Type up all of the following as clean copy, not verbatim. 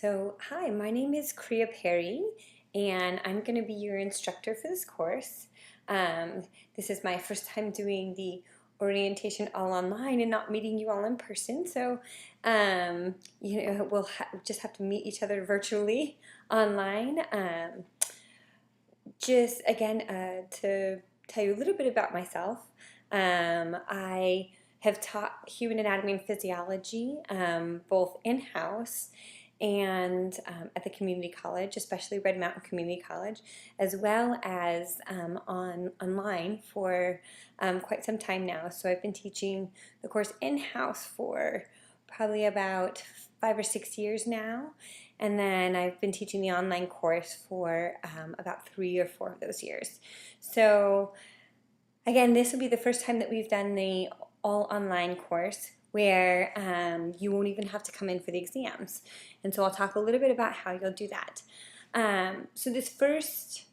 Hi, my name is Kriya Perry, and I'm going to be your instructor for this course. Um, this is my first time doing the orientation all online and not meeting you all in person. We'll just have to meet each other virtually online. Just again, to tell you a little bit about myself, I have taught human anatomy and physiology both in-house and at the community college, especially Red Mountain Community College, as well as online for quite some time now. So I've been teaching the course in-house for probably about 5 or 6 years now, and then I've been teaching the online course for about 3 or 4 of those years. So again, this will be the first time that we've done the all online course where you won't even have to come in for the exams. And so I'll talk a little bit about how you'll do that. So this first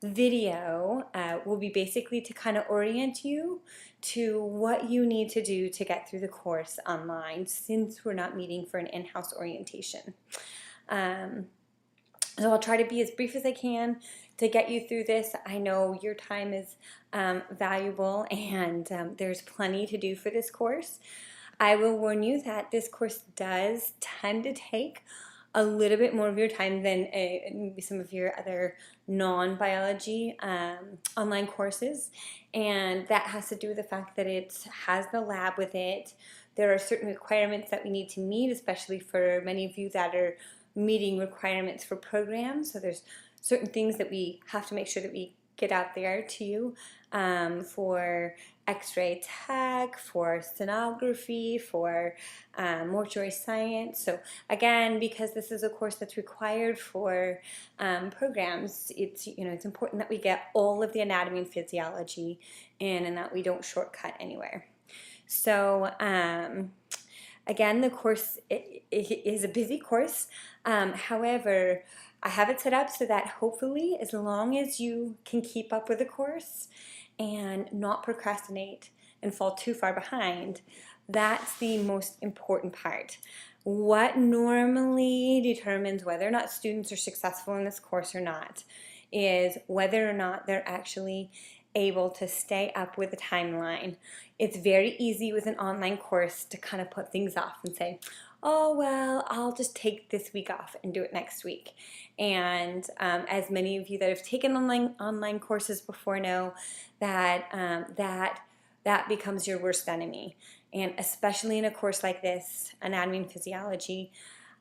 video will be basically to kind of orient you to what you need to do to get through the course online, since we're not meeting for an in-house orientation. So I'll try to be as brief as I can to get you through this. I know your time is valuable, and there's plenty to do for this course. I will warn you that this course does tend to take a little bit more of your time than maybe some of your other non-biology online courses, and that has to do with the fact that it has the lab with it. There are certain requirements that we need to meet, especially for many of you that are meeting requirements for programs. So there's certain things that we have to make sure that we get out there to you for X-ray tech, for sonography, for mortuary science. So again, because this is a course that's required for programs, it's important that we get all of the anatomy and physiology in, and that we don't shortcut anywhere. So again, the course is a busy course. However, I have it set up so that hopefully, as long as you can keep up with the course and not procrastinate and fall too far behind, that's the most important part. What normally determines whether or not students are successful in this course or not is whether or not they're actually able to stay up with the timeline. It's very easy with an online course to kind of put things off and say, oh, well, I'll just take this week off and do it next week. And as many of you that have taken online courses before know, that that becomes your worst enemy. And especially in a course like this, anatomy and physiology,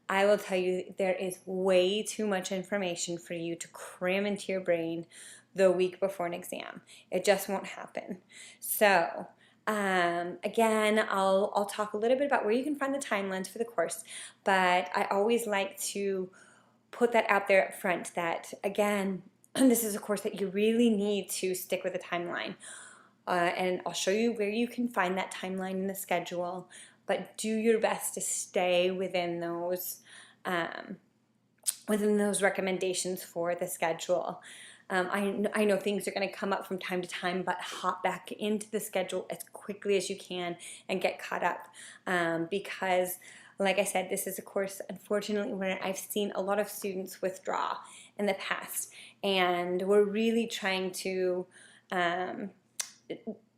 I will tell you, there is way too much information for you to cram into your brain the week before an exam. It just won't happen. So again, I'll talk a little bit about where you can find the timelines for the course, but I always like to put that out there up front that, again, this is a course that you really need to stick with the timeline. And I'll show you where you can find that timeline in the schedule, but do your best to stay within those recommendations for the schedule. I know things are going to come up from time to time, but hop back into the schedule as quickly as you can and get caught up, because, like I said, this is a course, unfortunately, where I've seen a lot of students withdraw in the past, and we're really trying to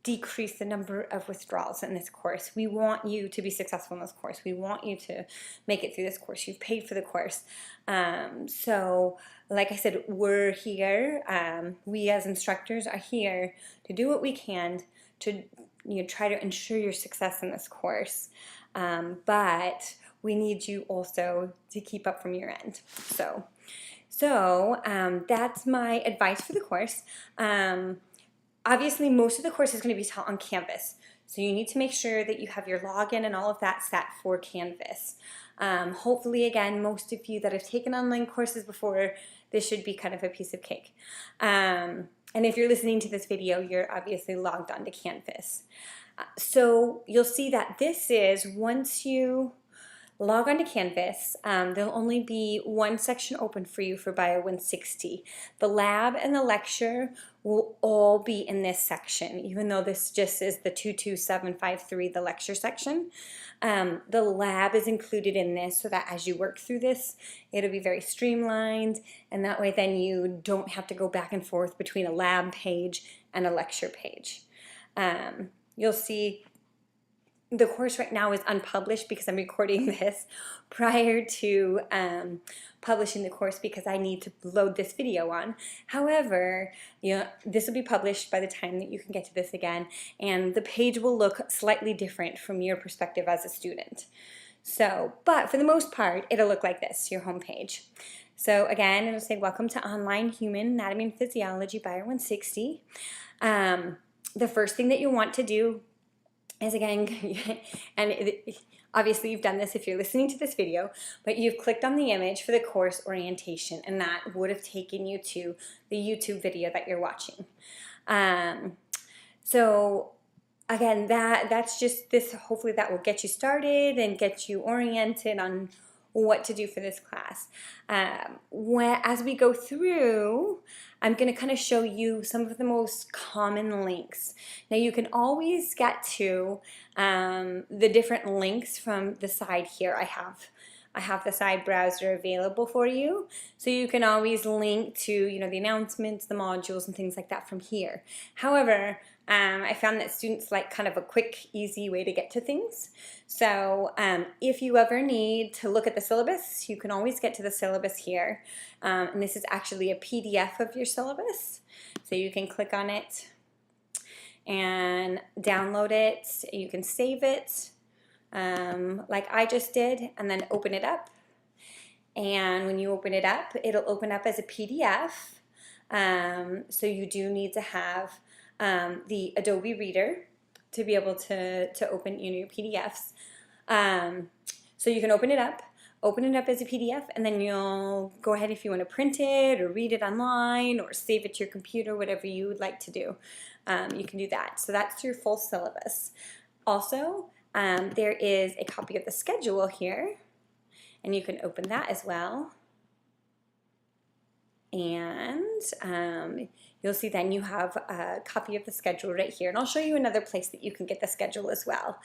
decrease the number of withdrawals in this course. We want you to be successful in this course. We want you to make it through this course. You've paid for the course. So like I said, we're here. We as instructors are here to do what we can to try to ensure your success in this course. But we need you also to keep up from your end. So that's my advice for the course. Obviously, most of the course is going to be taught on Canvas, so you need to make sure that you have your login and all of that set for Canvas. Hopefully, again, most of you that have taken online courses before, this should be kind of a piece of cake. And if you're listening to this video, you're obviously logged on to Canvas. So you'll see that this is, once you log on to Canvas. There'll only be one section open for you for BIO160. The lab and the lecture will all be in this section, even though this just is the 22753, the lecture section. The lab is included in this so that as you work through this, it'll be very streamlined, and that way then you don't have to go back and forth between a lab page and a lecture page. You'll see the course right now is unpublished because I'm recording this prior to publishing the course because I need to load this video on. However, this will be published by the time that you can get to this again, and the page will look slightly different from your perspective as a student. So, but for the most part, it'll look like this, your home page. So again, it'll say, welcome to Online Human Anatomy and Physiology BIO160. The first thing that you want to do is, again, and obviously you've done this if you're listening to this video, but you've clicked on the image for the course orientation, and that would have taken you to the YouTube video that you're watching. So again, that's just this, hopefully that will get you started and get you oriented on what to do for this class. As we go through, I'm going to kind of show you some of the most common links. Now you can always get to the different links from the side here. I have the side browser available for you, so you can always link to the announcements, the modules, and things like that from here. However, I found that students like kind of a quick, easy way to get to things. So if you ever need to look at the syllabus, you can always get to the syllabus here. And this is actually a PDF of your syllabus. So you can click on it and download it. You can save it like I just did, and then open it up. And when you open it up, it'll open up as a PDF. So you do need to have the Adobe Reader to be able to open your PDFs. So you can open it up as a PDF, and then you'll go ahead if you want to print it or read it online or save it to your computer, whatever you would like to do. You can do that. So that's your full syllabus. Also, there is a copy of the schedule here, and you can open that as well. And you'll see then you have a copy of the schedule right here, and I'll show you another place that you can get the schedule as well.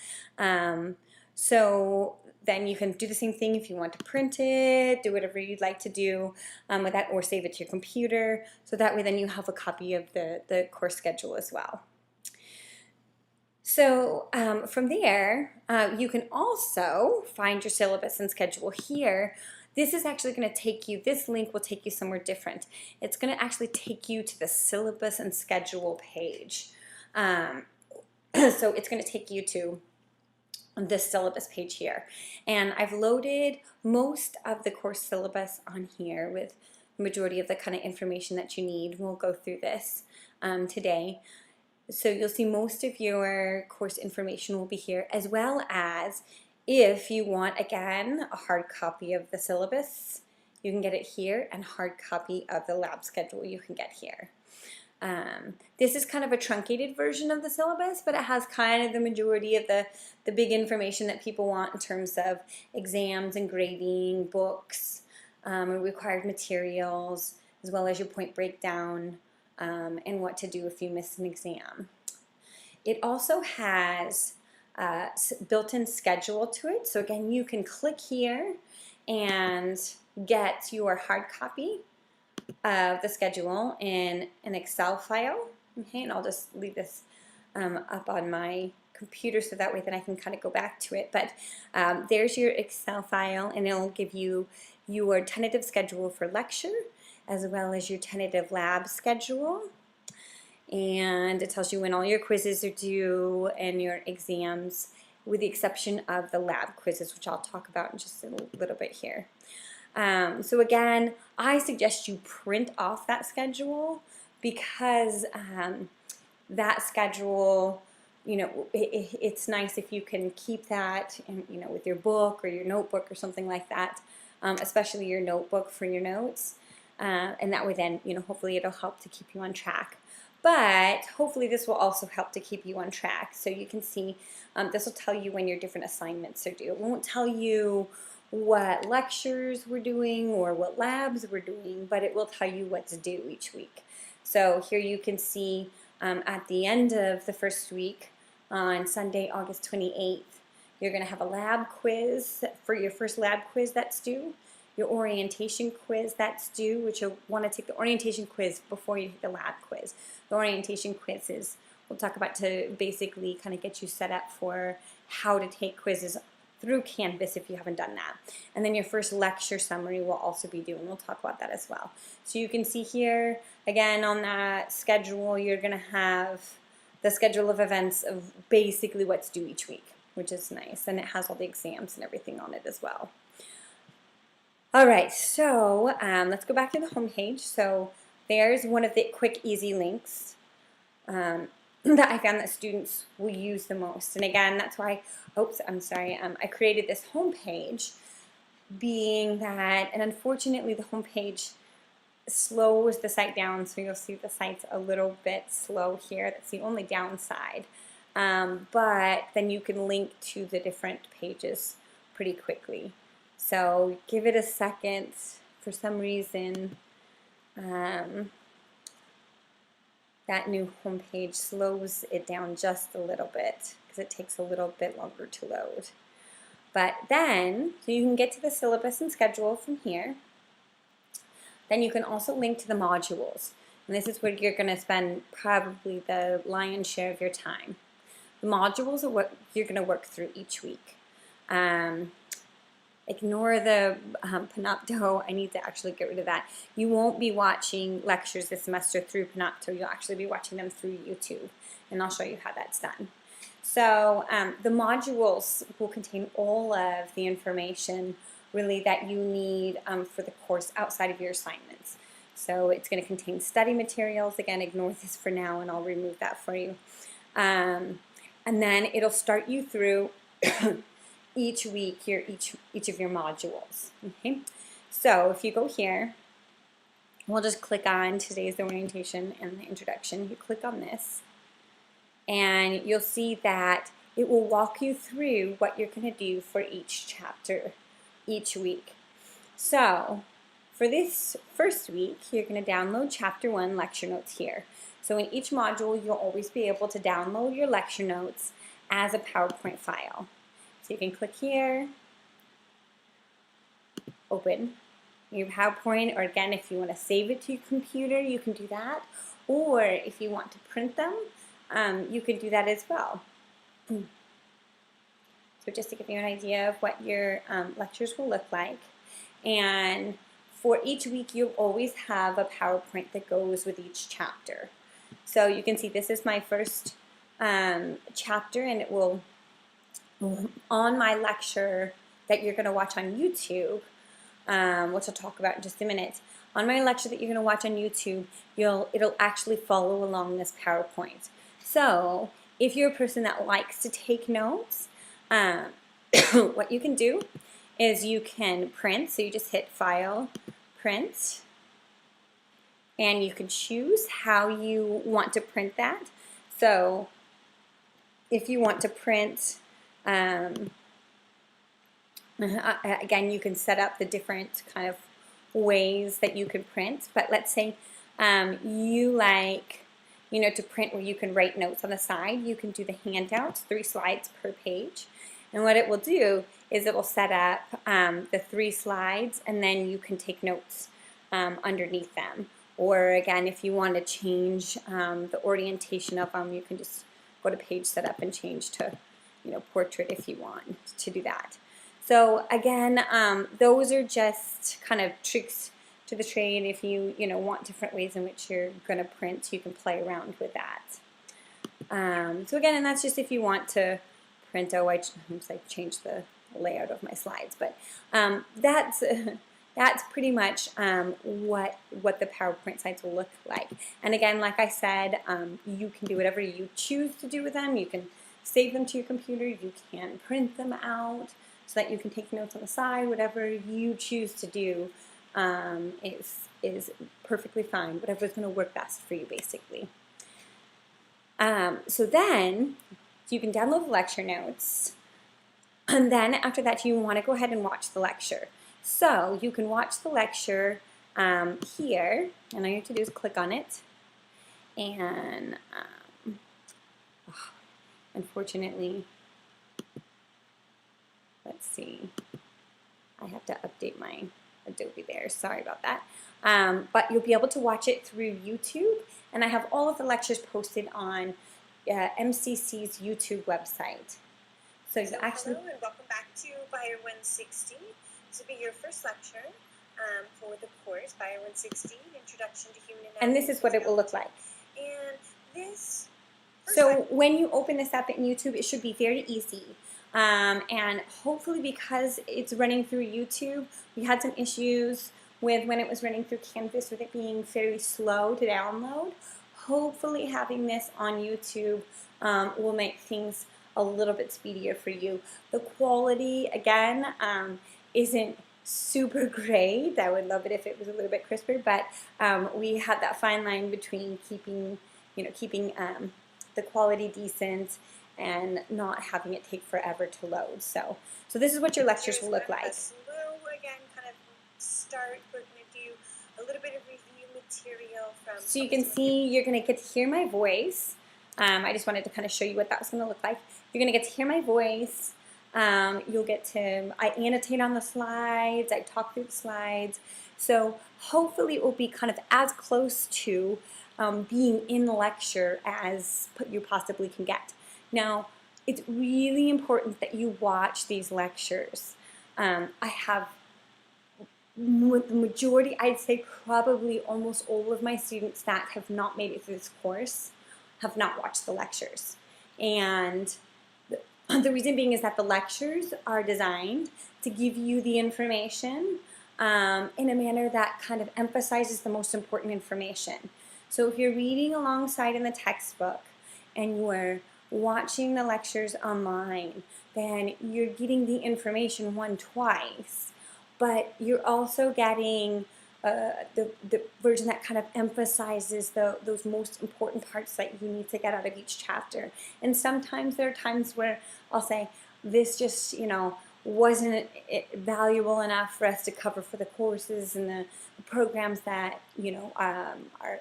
So then you can do the same thing if you want to print it, do whatever you'd like to do with that, or save it to your computer, so that way then you have a copy of the course schedule as well. So from there, you can also find your syllabus and schedule here. This is actually going to take you, this link will take you somewhere different. It's going to actually take you to the syllabus and schedule page. So it's going to take you to this syllabus page here. And I've loaded most of the course syllabus on here with the majority of the kind of information that you need. We'll go through this today. So you'll see most of your course information will be here, as well as if you want, again, a hard copy of the syllabus, you can get it here, and hard copy of the lab schedule you can get here. This is kind of a truncated version of the syllabus, but it has kind of the majority of the big information that people want in terms of exams and grading, books, required materials, as well as your point breakdown, and what to do if you miss an exam. It also has built-in schedule to it. So again, you can click here and get your hard copy of the schedule in an Excel file. Okay, and I'll just leave this up on my computer so that way then I can kind of go back to it. But there's your Excel file, and it'll give you your tentative schedule for lecture as well as your tentative lab schedule. And it tells you when all your quizzes are due and your exams, with the exception of the lab quizzes, which I'll talk about in just a little bit here. So again, I suggest you print off that schedule, because that schedule, it's nice if you can keep that in, with your book or your notebook or something like that, especially your notebook for your notes. And that way then, hopefully it'll help to keep you on track. But hopefully this will also help to keep you on track. So you can see, this will tell you when your different assignments are due. It won't tell you what lectures we're doing or what labs we're doing, but it will tell you what's due each week. So here you can see at the end of the first week, on Sunday, August 28th, you're going to have a lab quiz for your first lab quiz that's due, your orientation quiz that's due, which you'll want to take the orientation quiz before you take the lab quiz. The orientation quizzes we'll talk about to basically kind of get you set up for how to take quizzes through Canvas if you haven't done that. And then your first lecture summary will also be due, and we'll talk about that as well. So you can see here, again, on that schedule, you're going to have the schedule of events of basically what's due each week, which is nice. And it has all the exams and everything on it as well. All right, so let's go back to the home page. So there's one of the quick, easy links that I found that students will use the most. And again, that's why, oops, I'm sorry, I created this home page, being that, and unfortunately the home page slows the site down, so you'll see the site's a little bit slow here. That's the only downside. But then you can link to the different pages pretty quickly. So give it a second. For some reason, that new homepage slows it down just a little bit because it takes a little bit longer to load. But then, so you can get to the syllabus and schedule from here. Then you can also link to the modules. And this is where you're going to spend probably the lion's share of your time. The modules are what you're going to work through each week. Ignore the Panopto. I need to actually get rid of that. You won't be watching lectures this semester through Panopto. You'll actually be watching them through YouTube, and I'll show you how that's done. So the modules will contain all of the information really that you need for the course outside of your assignments. So it's going to contain study materials. Again, ignore this for now, and I'll remove that for you. And then it'll start you through each week, each of your modules. Okay, so if you go here, we'll just click on today's orientation and the introduction. You click on this, and you'll see that it will walk you through what you're going to do for each chapter each week. So for this first week, you're going to download Chapter 1 lecture notes here. So in each module, you'll always be able to download your lecture notes as a PowerPoint file. So you can click here, open your PowerPoint, or again, if you want to save it to your computer, you can do that. Or if you want to print them, you can do that as well. So just to give you an idea of what your lectures will look like. And for each week, you'll always have a PowerPoint that goes with each chapter. So you can see this is my first chapter, and it will, on my lecture that you're going to watch on YouTube, which I'll talk about in just a minute, on my lecture that you're going to watch on YouTube, it'll actually follow along this PowerPoint. So if you're a person that likes to take notes, what you can do is you can print. So you just hit File, Print, and you can choose how you want to print that. So if you want to print, again, you can set up the different kind of ways that you can print. But let's say you like, to print where you can write notes on the side. You can do the handouts, 3 slides per page. And what it will do is it will set up the 3 slides, and then you can take notes underneath them. Or again, if you want to change the orientation of them, you can just go to page setup and change to portrait if you want to do that. So again, those are just kind of tricks to the trade. If you want different ways in which you're going to print, you can play around with that. So again, and that's just if you want to print. Oh, I changed the layout of my slides, but that's pretty much what the PowerPoint slides will look like. And again, like I said, you can do whatever you choose to do with them. You can save them to your computer. You can print them out so that you can take notes on the side. Whatever you choose to do is perfectly fine. Whatever's going to work best for you, basically. So then you can download the lecture notes, and then after that you want to go ahead and watch the lecture. So you can watch the lecture here, and all you have to do is click on it, and unfortunately, let's see, I have to update my Adobe there, sorry about that. But you'll be able to watch it through YouTube, and I have all of the lectures posted on MCC's YouTube website. So you actually... Hello and welcome back to BIO160. This will be your first lecture for the course BIO160, Introduction to Human Anatomy. And this is what it will look like. And this... So when you open this up in YouTube, it should be very easy. And hopefully, because it's running through YouTube, we had some issues with when it was running through Canvas with it being fairly slow to download. Hopefully having this on YouTube will make things a little bit speedier for you. The quality, again, isn't super great. I would love it if it was a little bit crisper, but we have that fine line between keeping the quality decent and not having it take forever to load. So this is what your lectures will look like. Slow, again, kind of start. We're going to do a little bit of review material from... So you can see you're going to get to hear my voice. I just wanted to kind of show you what that was going to look like. You're going to get to hear my voice. You'll get to, I annotate on the slides, I talk through the slides. So hopefully it will be kind of as close to being in the lecture as you possibly can get. Now, it's really important that you watch these lectures. I have the majority, I'd say probably almost all of my students that have not made it through this course have not watched the lectures. And the reason being is that the lectures are designed to give you the information in a manner that kind of emphasizes the most important information. So if you're reading alongside in the textbook and you're watching the lectures online, then you're getting the information twice, but you're also getting the version that kind of emphasizes those most important parts that you need to get out of each chapter. And sometimes there are times where I'll say, this just, wasn't valuable enough for us to cover for the courses and the programs that,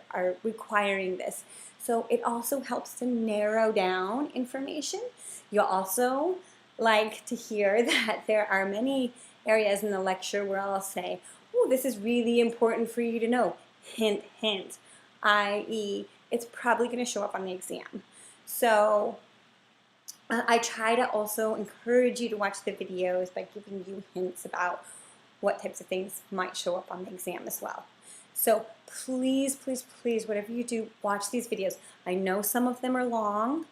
are requiring this. So it also helps to narrow down information. You'll also like to hear that there are many areas in the lecture where I'll say, oh, this is really important for you to know. Hint, hint, i.e., it's probably going to show up on the exam. So I try to also encourage you to watch the videos by giving you hints about what types of things might show up on the exam as well. So please, please, please, whatever you do, watch these videos. I know some of them are long.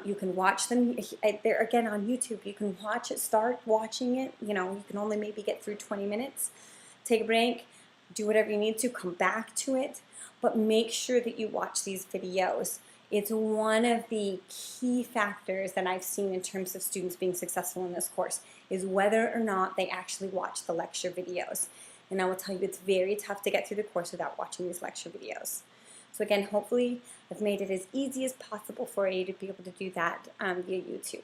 You can watch them, they're again on YouTube. You can watch it, start watching it. You can only maybe get through 20 minutes. Take a break, do whatever you need to, come back to it. But make sure that you watch these videos. It's one of the key factors that I've seen in terms of students being successful in this course, is whether or not they actually watch the lecture videos. And I will tell you, it's very tough to get through the course without watching these lecture videos. So again, hopefully I've made it as easy as possible for you to be able to do that via YouTube.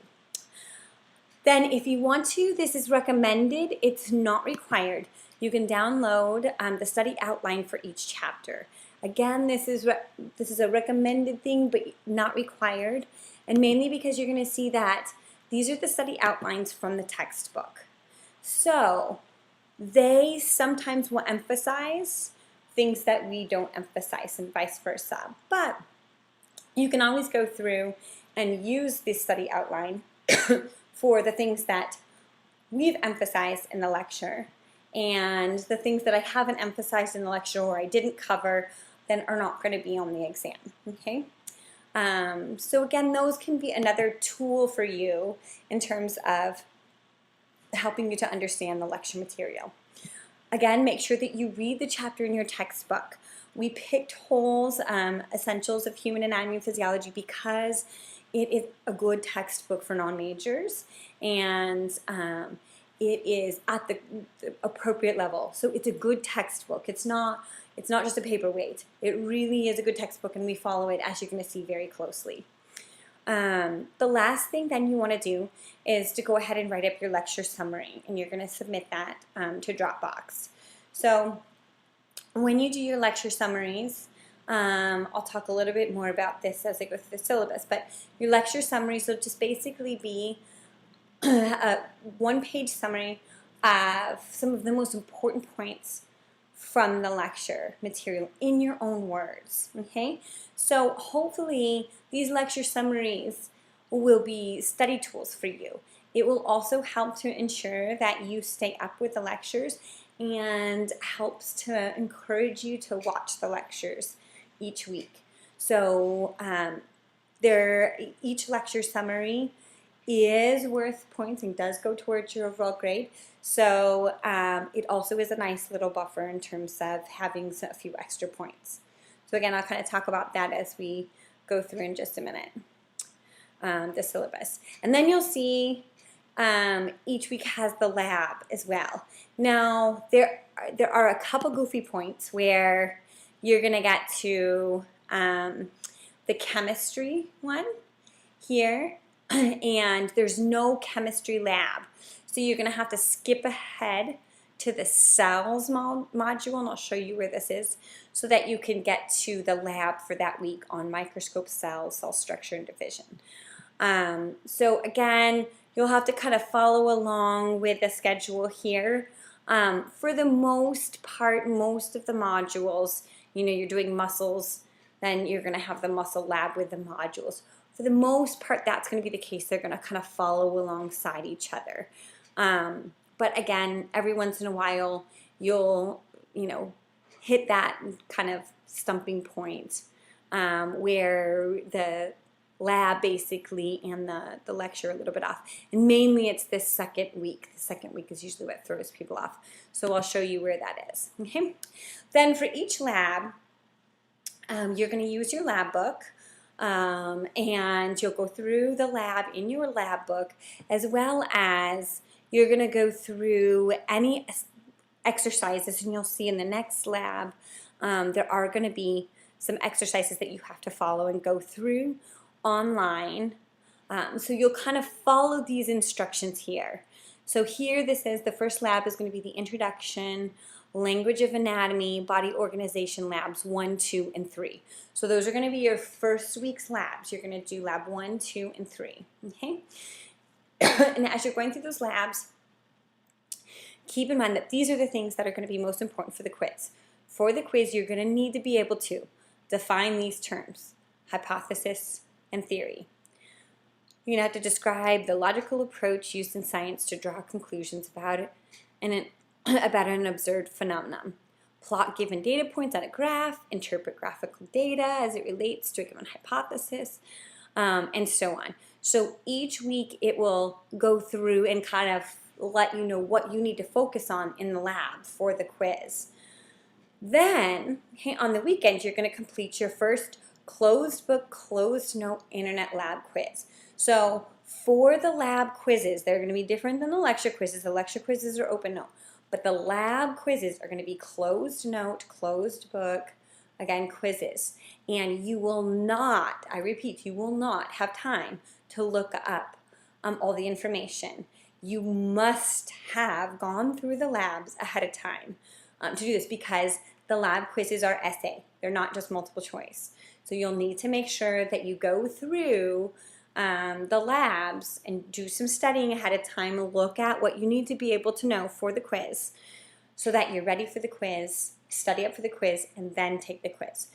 Then if you want to, this is recommended, it's not required. You can download the study outline for each chapter. Again, this is a recommended thing, but not required, and mainly because you're going to see that these are the study outlines from the textbook. So they sometimes will emphasize things that we don't emphasize and vice versa. But you can always go through and use this study outline for the things that we've emphasized in the lecture, and the things that I haven't emphasized in the lecture or I didn't cover then are not going to be on the exam. Okay? So again, those can be another tool for you in terms of helping you to understand the lecture material. Again, make sure that you read the chapter in your textbook. We picked Hole's Essentials of Human Anatomy and Physiology because it is a good textbook for non-majors, and it is at the appropriate level. So it's a good textbook. It's not just a paperweight. It really is a good textbook, and we follow it, as you're going to see, very closely. The last thing then you want to do is to go ahead and write up your lecture summary, and you're going to submit that to Dropbox. So when you do your lecture summaries, I'll talk a little bit more about this as I go through the syllabus, but your lecture summaries will just basically be a one-page summary of some of the most important points from the lecture material in your own words, okay? So hopefully these lecture summaries will be study tools for you. It will also help to ensure that you stay up with the lectures and helps to encourage you to watch the lectures each week. So each lecture summary is worth points and does go towards your overall grade. So it also is a nice little buffer in terms of having a few extra points. So again, I'll kind of talk about that as we go through in just a minute, the syllabus. And then you'll see each week has the lab as well. Now, there are a couple goofy points where you're going to get to the chemistry one here, and there's no chemistry lab. So you're going to have to skip ahead to the cells module, and I'll show you where this is, so that you can get to the lab for that week on microscope cells, cell structure, and division. So again, you'll have to kind of follow along with the schedule here. For the most part, most of the modules, you're doing muscles, then you're going to have the muscle lab with the modules. For the most part, that's going to be the case. They're going to kind of follow alongside each other. But again, every once in a while, you'll, hit that kind of stumping point where the lab basically and the lecture are a little bit off. And mainly it's this second week. The second week is usually what throws people off. So I'll show you where that is. Okay. Then for each lab, you're going to use your lab book. And you'll go through the lab in your lab book, as well as you're going to go through any exercises, and you'll see in the next lab there are going to be some exercises that you have to follow and go through online. So you'll kind of follow these instructions here. So here this is, the first lab is going to be the introduction, language of anatomy, body organization labs 1, 2, and 3. So those are going to be your first week's labs. You're going to do lab 1, 2, and 3. Okay? And as you're going through those labs, keep in mind that these are the things that are going to be most important for the quiz. For the quiz, you're going to need to be able to define these terms: hypothesis and theory. You're going to have to describe the logical approach used in science to draw conclusions about it and about an observed phenomenon. Plot given data points on a graph, interpret graphical data as it relates to a given hypothesis, and so on. So each week it will go through and kind of let you know what you need to focus on in the lab for the quiz. Then, on the weekend, you're going to complete your first closed book, closed note internet lab quiz. So for the lab quizzes, they're going to be different than the lecture quizzes. The lecture quizzes are open note. But the lab quizzes are going to be closed note, closed book, again, quizzes. And you will not, I repeat, you will not have time to look up all the information. You must have gone through the labs ahead of time to do this, because the lab quizzes are essay. They're not just multiple choice. So you'll need to make sure that you go through the labs and do some studying ahead of time, look at what you need to be able to know for the quiz so that you're ready for the quiz, study up for the quiz, and then take the quiz.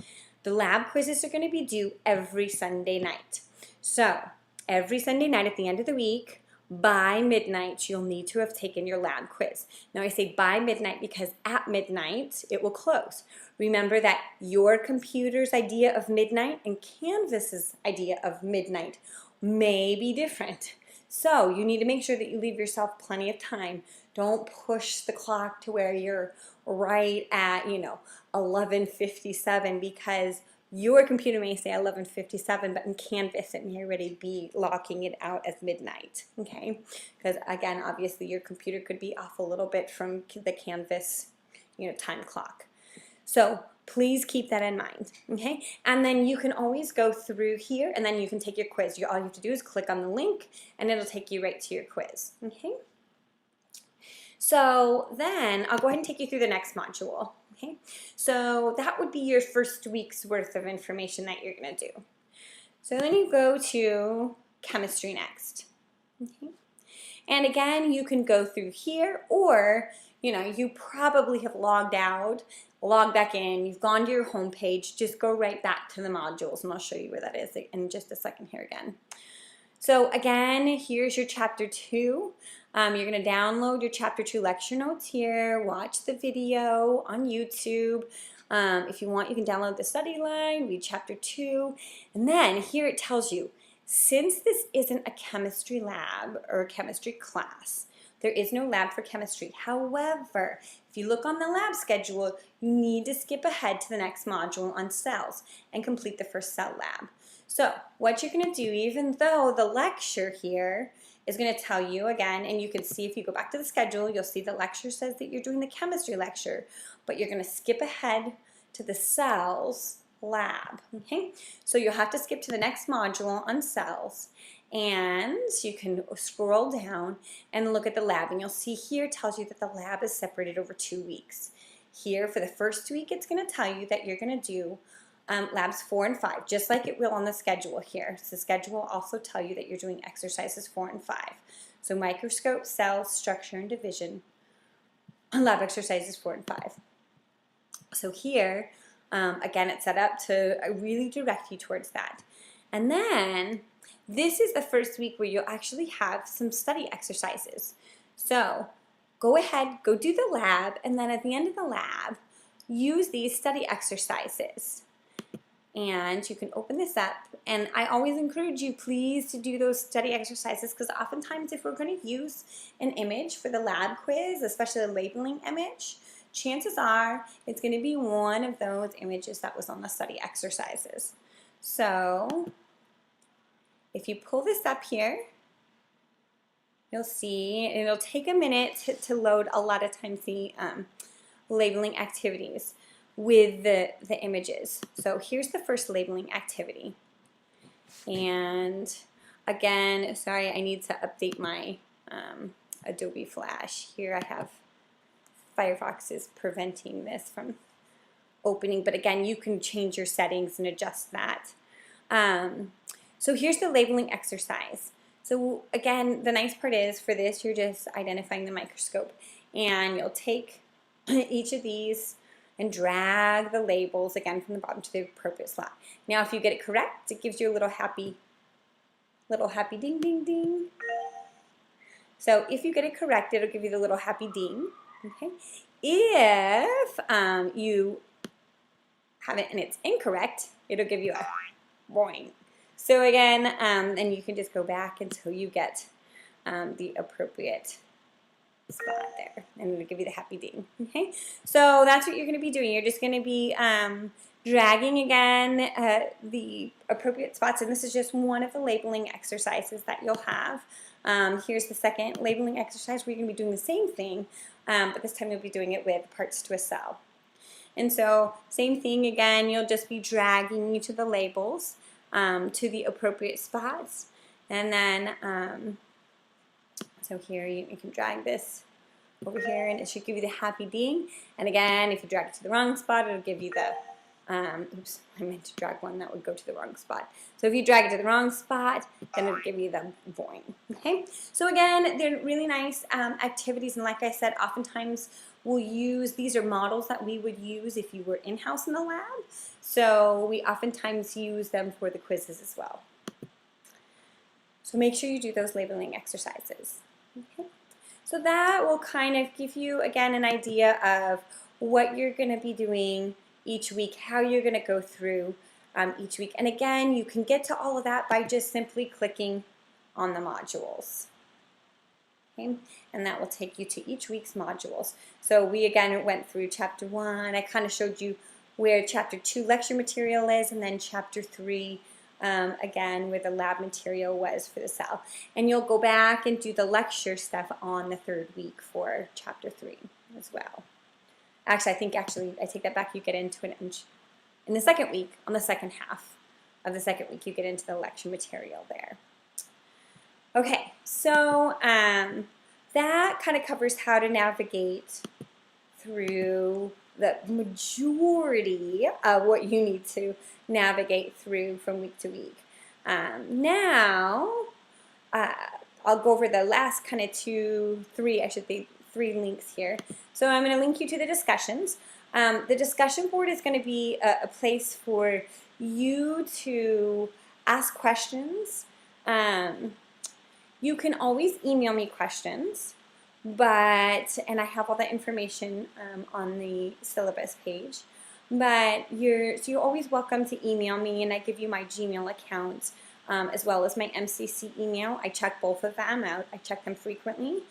The lab quizzes are going to be due every Sunday night. So every Sunday night at the end of the week, by midnight, you'll need to have taken your lab quiz. Now I say by midnight because at midnight it will close. Remember that your computer's idea of midnight and Canvas's idea of midnight may be different. So you need to make sure that you leave yourself plenty of time. Don't push the clock to where you're right at, 11:57, because Your computer may say 11:57, but in Canvas it may already be locking it out as midnight, okay? Because again, obviously your computer could be off a little bit from the Canvas, time clock. So please keep that in mind, okay? And then you can always go through here and then you can take your quiz. All you have to do is click on the link and it'll take you right to your quiz, okay? So then I'll go ahead and take you through the next module, okay? So that would be your first week's worth of information that you're gonna do. So then you go to chemistry next, okay? And again, you can go through here, or you probably have logged out, log back in, you've gone to your home page, just go right back to the modules, and I'll show you where that is in just a second here again. So again, here's your chapter 2. You're going to download your chapter 2 lecture notes here, watch the video on YouTube. If you want, you can download the study line, read chapter 2, and then here it tells you, since this isn't a chemistry lab or a chemistry class, there is no lab for chemistry. However, if you look on the lab schedule, you need to skip ahead to the next module on cells and complete the first cell lab. So what you're going to do, even though the lecture here is going to tell you again, and you can see if you go back to the schedule, you'll see the lecture says that you're doing the chemistry lecture, but you're going to skip ahead to the cells lab, okay? So you'll have to skip to the next module on cells, and you can scroll down and look at the lab, and you'll see here it tells you that the lab is separated over 2 weeks. Here for the first week, it's going to tell you that you're going to do labs 4 and 5, just like it will on the schedule here. So the schedule will also tell you that you're doing exercises 4 and 5. So microscope, cells, structure, and division, lab exercises 4 and 5. So here, again, it's set up to really direct you towards that. And then this is the first week where you'll actually have some study exercises. So go ahead, go do the lab, and then at the end of the lab, use these study exercises. And you can open this up, and I always encourage you, please, to do those study exercises, because oftentimes if we're going to use an image for the lab quiz, especially a labeling image, chances are it's going to be one of those images that was on the study exercises. So if you pull this up here, you'll see, and it'll take a minute to load a lot of times the labeling activities with the images. So here's the first labeling activity. And again, sorry, I need to update my Adobe Flash. Here I have Firefox is preventing this from opening, but again, you can change your settings and adjust that. So here's the labeling exercise. So again, the nice part is for this, you're just identifying the microscope, and you'll take each of these and drag the labels again from the bottom to the appropriate slot. Now if you get it correct, it gives you a little happy ding ding ding. So if you get it correct, it'll give you the little happy ding. Okay. If you have it and it's incorrect, it'll give you a boing. So again, and you can just go back until you get the appropriate spot there, and it'll give you the happy ding. Okay, so that's what you're going to be doing. You're just going to be dragging again the appropriate spots, and this is just one of the labeling exercises that you'll have. Here's the second labeling exercise where you're going to be doing the same thing, but this time you'll be doing it with parts to a cell. And so same thing again, you'll just be dragging each of the labels to the appropriate spots, and then so here you can drag this over here and it should give you the happy ding. And again, if you drag it to the wrong spot, it'll give you the, oops, I meant to drag one that would go to the wrong spot. So if you drag it to the wrong spot, then it'll give you the boing. Okay, so again, they're really nice activities, and like I said, oftentimes we'll use, these are models that we would use if you were in-house in the lab. So we oftentimes use them for the quizzes as well. So make sure you do those labeling exercises. Okay. So that will kind of give you, again, an idea of what you're going to be doing each week, how you're going to go through each week. And again, you can get to all of that by just simply clicking on the modules. Okay. And that will take you to each week's modules. So we again went through chapter 1. I kind of showed you where Chapter 2 lecture material is, and then Chapter 3 again where the lab material was for the cell. And you'll go back and do the lecture stuff on the 3rd week for Chapter 3 as well. Actually, I take that back. You get into it in the 2nd week, on the 2nd half of the 2nd week, you get into the lecture material there. Okay, so that kind of covers how to navigate through the majority of what you need to navigate through from week to week. Now, I'll go over the last kind of three links here. So I'm going to link you to the discussions. The discussion board is going to be a place for you to ask questions. You can always email me questions, and I have all that information on the syllabus page. But you're always welcome to email me, and I give you my Gmail account as well as my MCC email. I check both of them out. I check them frequently.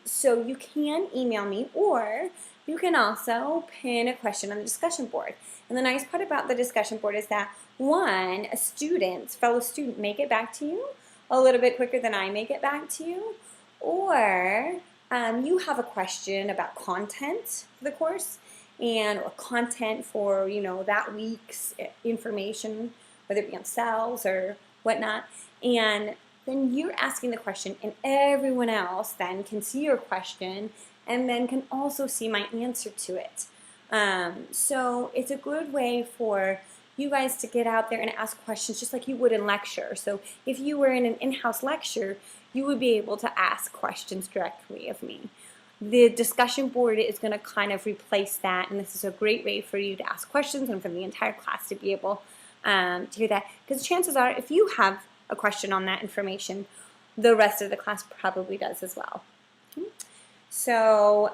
So you can email me, or you can also pin a question on the discussion board. And the nice part about the discussion board is that, one, a fellow student may get back to you a little bit quicker than I may get back to you, or you have a question about content for the course and or content for that week's information, whether it be on cells or whatnot, and then you're asking the question, and everyone else then can see your question and then can also see my answer to it. So it's a good way for you guys to get out there and ask questions just like you would in lecture. So if you were in an in-house lecture, you would be able to ask questions directly of me. The discussion board is going to kind of replace that, and this is a great way for you to ask questions and for the entire class to be able to hear that. Because chances are, if you have a question on that information, the rest of the class probably does as well. So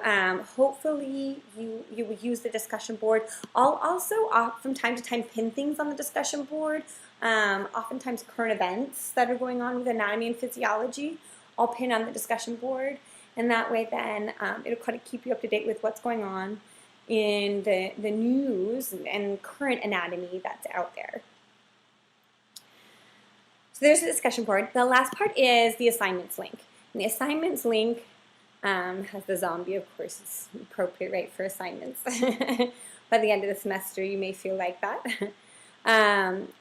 hopefully you will use the discussion board. I'll also from time to time pin things on the discussion board. Oftentimes current events that are going on with anatomy and physiology, I'll pin on the discussion board, and that way then it'll kind of keep you up to date with what's going on in the news and current anatomy that's out there. So there's the discussion board. The last part is the assignments link. And the assignments link has the zombie, of course. It's appropriate, right, for assignments. By the end of the semester, you may feel like that.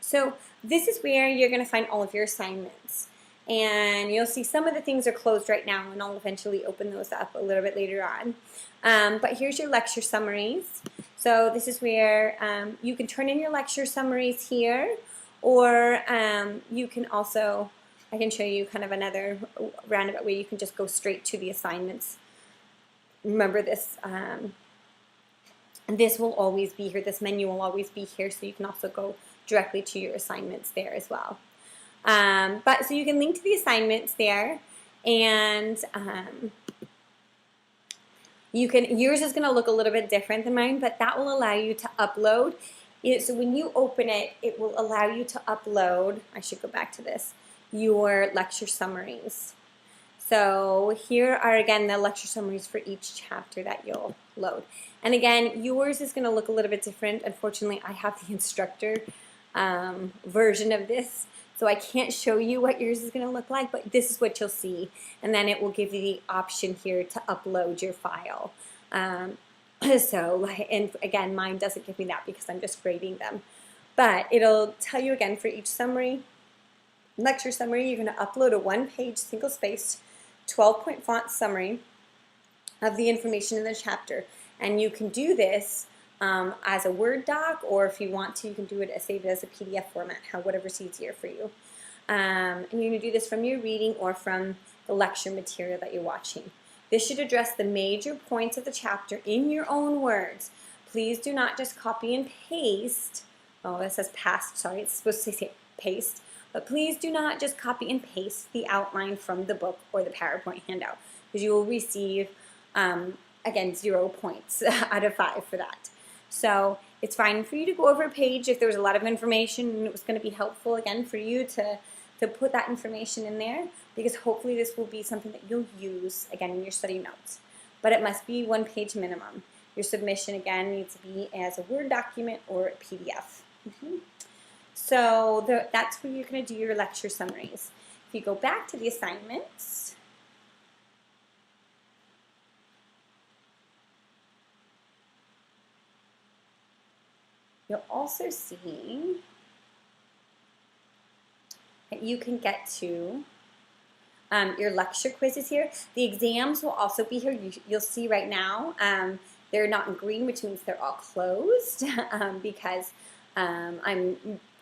So this is where you're going to find all of your assignments. And you'll see some of the things are closed right now, and I'll eventually open those up a little bit later on. But here's your lecture summaries. So this is where you can turn in your lecture summaries here, or you can also, I can show you kind of another roundabout way you can just go straight to the assignments. Remember this, this will always be here, this menu will always be here, so you can also go directly to your assignments there as well. So you can link to the assignments there, and yours is going to look a little bit different than mine, but that will allow you to upload. So when you open it, it will allow you to upload, I should go back to this, your lecture summaries. So here are again the lecture summaries for each chapter that you'll load. And again, yours is going to look a little bit different. Unfortunately, I have the instructor version of this, so I can't show you what yours is going to look like, but this is what you'll see. And then it will give you the option here to upload your file. And again, mine doesn't give me that because I'm just grading them. But it'll tell you again for each summary, lecture summary, you're going to upload a one-page, single-spaced, 12-point font summary of the information in the chapter. And you can do this as a Word doc, or if you want to, you can do it save it as a PDF format, whatever's easier for you. And you're going to do this from your reading or from the lecture material that you're watching. This should address the major points of the chapter in your own words. Please do not just copy and paste. Oh, it says past, sorry, it's supposed to say paste. But please do not just copy and paste the outline from the book or the PowerPoint handout, because you will receive, again, 0 points out of 5 for that. So it's fine for you to go over a page if there was a lot of information and it was going to be helpful, again, for you to put that information in there, because hopefully this will be something that you'll use, again, in your study notes. But it must be 1 page minimum. Your submission, again, needs to be as a Word document or a PDF. So that's where you're going to do your lecture summaries. If you go back to the assignments, you'll also see that you can get to your lecture quizzes here. The exams will also be here. You'll see right now they're not in green, which means they're all closed because I'm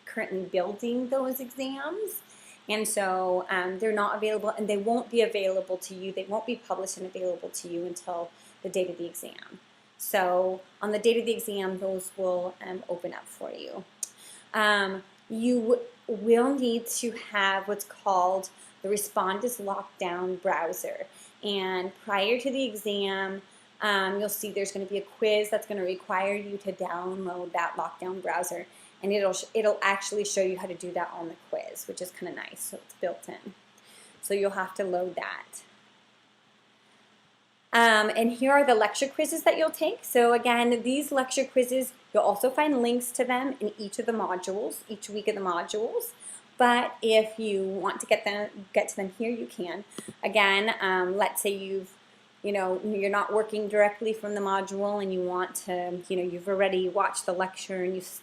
currently building those exams. And so they're not available, and they won't be available to you. They won't be published and available to you until the date of the exam. So on the date of the exam, those will open up for you. You will need to have what's called the Respondus Lockdown browser. And prior to the exam, you'll see there's going to be a quiz that's going to require you to download that lockdown browser. And it'll actually show you how to do that on the quiz, which is kind of nice. So it's built in. So you'll have to load that. And here are the lecture quizzes that you'll take. So again, these lecture quizzes, you'll also find links to them in each of the modules, each week of the modules. But if you want to get to them here, you can. Again, let's say you're not working directly from the module and you want to, you've already watched the lecture and you've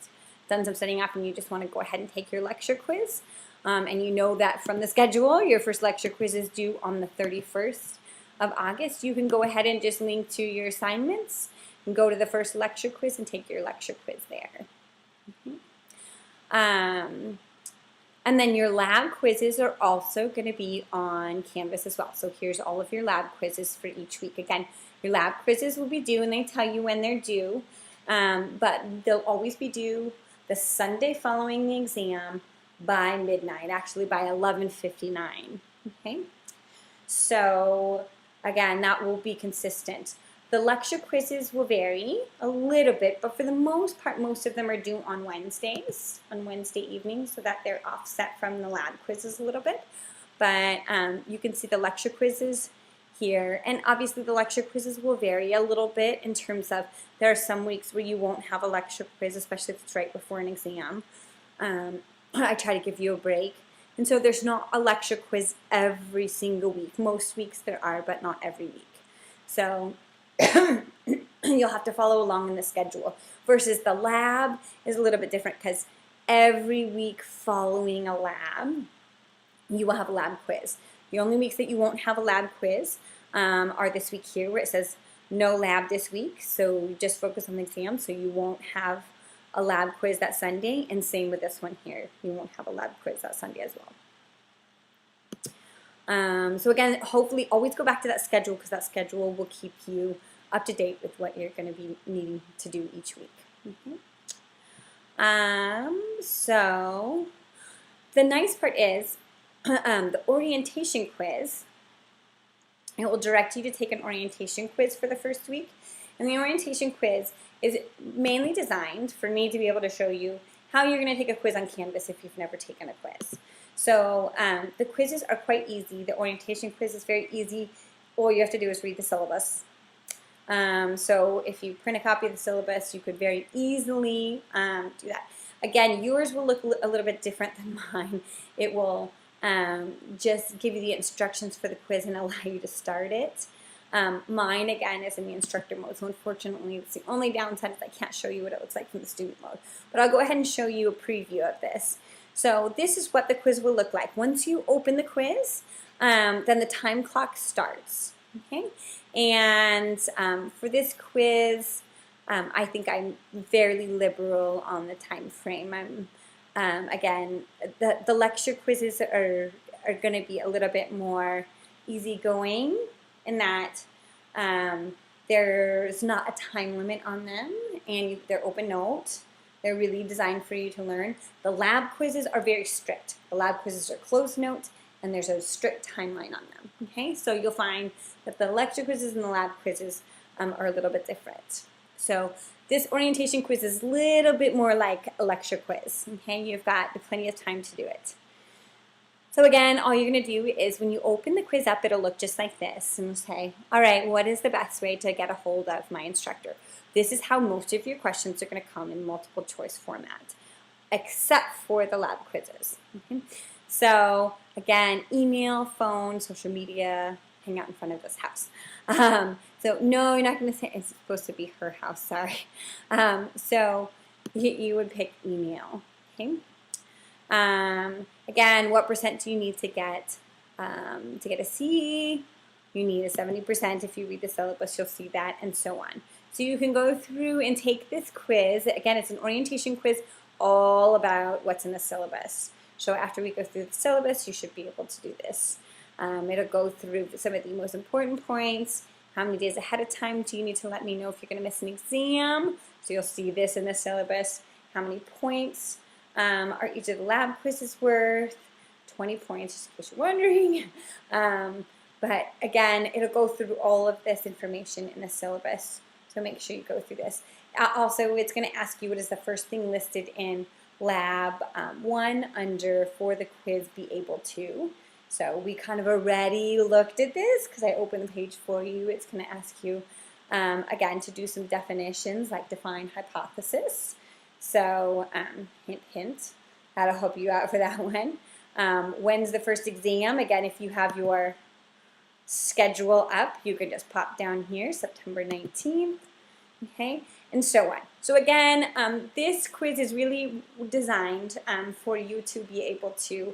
done some studying up and you just want to go ahead and take your lecture quiz. And you know that from the schedule, your first lecture quiz is due on the 31st of August. You can go ahead and just link to your assignments and go to the first lecture quiz and take your lecture quiz there. And then your lab quizzes are also going to be on Canvas as well. So here's all of your lab quizzes for each week. Again, your lab quizzes will be due, and they tell you when they're due, but they'll always be due the Sunday following the exam by midnight, actually by 11:59. Okay, so again, that will be consistent. The lecture quizzes will vary a little bit, but for the most part, most of them are due on Wednesdays, on Wednesday evenings, so that they're offset from the lab quizzes a little bit. But you can see the lecture quizzes here, and obviously the lecture quizzes will vary a little bit in terms of there are some weeks where you won't have a lecture quiz, especially if it's right before an exam. I try to give you a break. And so there's not a lecture quiz every single week. Most weeks there are, but not every week. So you'll have to follow along in the schedule. Versus the lab is a little bit different because every week following a lab, you will have a lab quiz. The only weeks that you won't have a lab quiz are this week here where it says no lab this week. So just focus on the exam, so you won't have a lab quiz that Sunday, and same with this one here. You won't have a lab quiz that Sunday as well. So again, hopefully always go back to that schedule because that schedule will keep you up to date with what you're going to be needing to do each week. So the nice part is the orientation quiz. It will direct you to take an orientation quiz for the first week. And the orientation quiz is mainly designed for me to be able to show you how you're going to take a quiz on Canvas if you've never taken a quiz. So the quizzes are quite easy. The orientation quiz is very easy. All you have to do is read the syllabus. So if you print a copy of the syllabus, you could very easily do that. Again, yours will look a little bit different than mine. It will just give you the instructions for the quiz and allow you to start it. Mine, again, is in the instructor mode, so unfortunately, it's the only downside is I can't show you what it looks like from the student mode. But I'll go ahead and show you a preview of this. So this is what the quiz will look like. Once you open the quiz, then the time clock starts. Okay, and for this quiz, I think I'm fairly liberal on the time frame. Again, the lecture quizzes are going to be a little bit more easygoing in that there's not a time limit on them, and they're open note. They're really designed for you to learn. The lab quizzes are very strict. The lab quizzes are closed note, and there's a strict timeline on them. Okay, so you'll find that the lecture quizzes and the lab quizzes are a little bit different. So this orientation quiz is a little bit more like a lecture quiz. Okay, you've got plenty of time to do it. So again, all you're going to do is when you open the quiz up, it'll look just like this and say, all right, what is the best way to get a hold of my instructor? This is how most of your questions are going to come in multiple choice format, except for the lab quizzes. Okay? So again, email, phone, social media, hang out in front of this house. So no, you're not going to say it's supposed to be her house, sorry. So you would pick email. Okay. Again, what percent do you need to get a C? You need a 70%. If you read the syllabus, you'll see that, and so on. So you can go through and take this quiz. Again, it's an orientation quiz all about what's in the syllabus. So after we go through the syllabus, you should be able to do this. It'll go through some of the most important points. How many days ahead of time do you need to let me know if you're going to miss an exam? So you'll see this in the syllabus. How many points are each of the lab quizzes worth? 20 points, just in case you're wondering. But again, it'll go through all of this information in the syllabus. So make sure you go through this. Also, it's going to ask you what is the first thing listed in lab 1 under for the quiz be able to. So we kind of already looked at this because I opened the page for you. It's going to ask you, again, to do some definitions like define hypothesis. So hint, hint, that'll help you out for that one. When's the first exam? Again, if you have your schedule up, you can just pop down here, September 19th, okay, and so on. So again, this quiz is really designed for you to be able to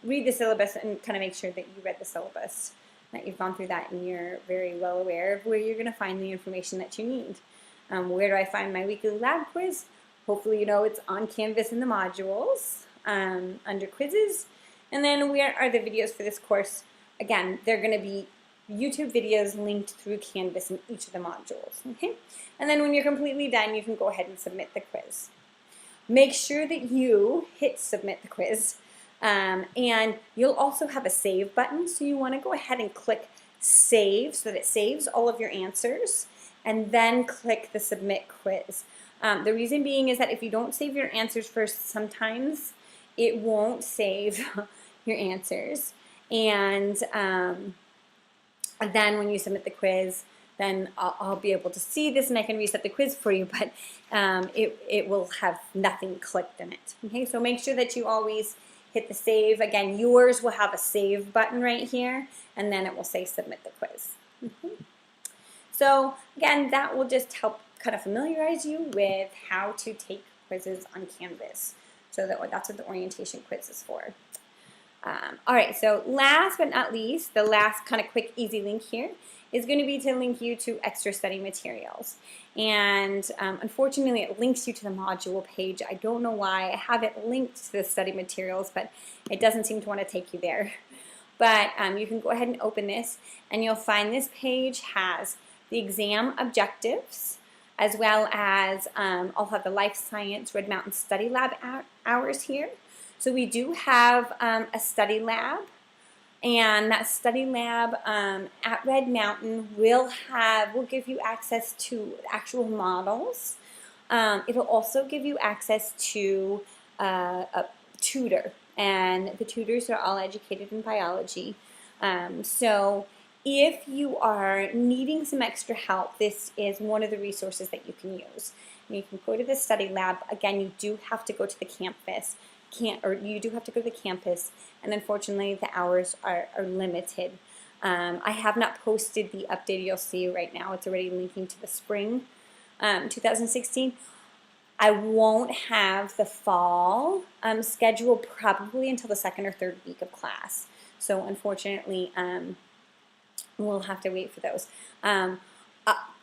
read the syllabus and kind of make sure that you read the syllabus, that you've gone through that and you're very well aware of where you're going to find the information that you need. Where do I find my weekly lab quiz? Hopefully you know it's on Canvas in the modules under quizzes. And then where are the videos for this course? Again, they're going to be YouTube videos linked through Canvas in each of the modules. Okay? And then when you're completely done, you can go ahead and submit the quiz. Make sure that you hit submit the quiz. And you'll also have a save button. So you want to go ahead and click save so that it saves all of your answers. And then click the submit quiz. The reason being is that if you don't save your answers first, sometimes it won't save your answers. And then when you submit the quiz, then I'll be able to see this and I can reset the quiz for you, but it will have nothing clicked in it. Okay, so make sure that you always hit the save. Again, yours will have a save button right here, and then it will say submit the quiz. So again, that will just help kind of familiarize you with how to take quizzes on Canvas. So that's what the orientation quiz is for. All right, so last but not least, the last kind of quick, easy link here is going to be to link you to extra study materials. And unfortunately, it links you to the module page. I don't know why. I have it linked to the study materials, but it doesn't seem to want to take you there. But you can go ahead and open this, and you'll find this page has the exam objectives, as well as I'll have the Life Science Red Mountain Study Lab hours here. So we do have a study lab, and that study lab at Red Mountain will give you access to actual models. It'll also give you access to a tutor, and the tutors are all educated in biology. So if you are needing some extra help, this is one of the resources that you can use. And you can go to the study lab. Again, you do have to go to the campus. You do have to go to the campus, and unfortunately the hours are limited. I have not posted the update you'll see right now. It's already linking to the spring 2016. I won't have the fall schedule probably until the second or third week of class. So unfortunately, we'll have to wait for those.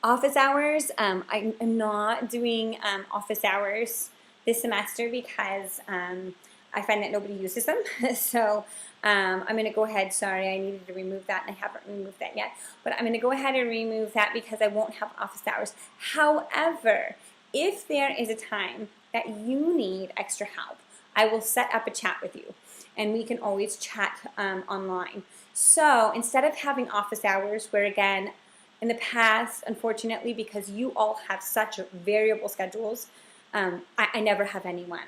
Office hours, I'm not doing office hours this semester because I find that nobody uses them. So I'm going to go ahead, sorry, I needed to remove that and I haven't removed that yet, but I'm going to go ahead and remove that because I won't have office hours. However, if there is a time that you need extra help, I will set up a chat with you and we can always chat online. So instead of having office hours where, again, in the past, unfortunately, because you all have such variable schedules, I never have anyone.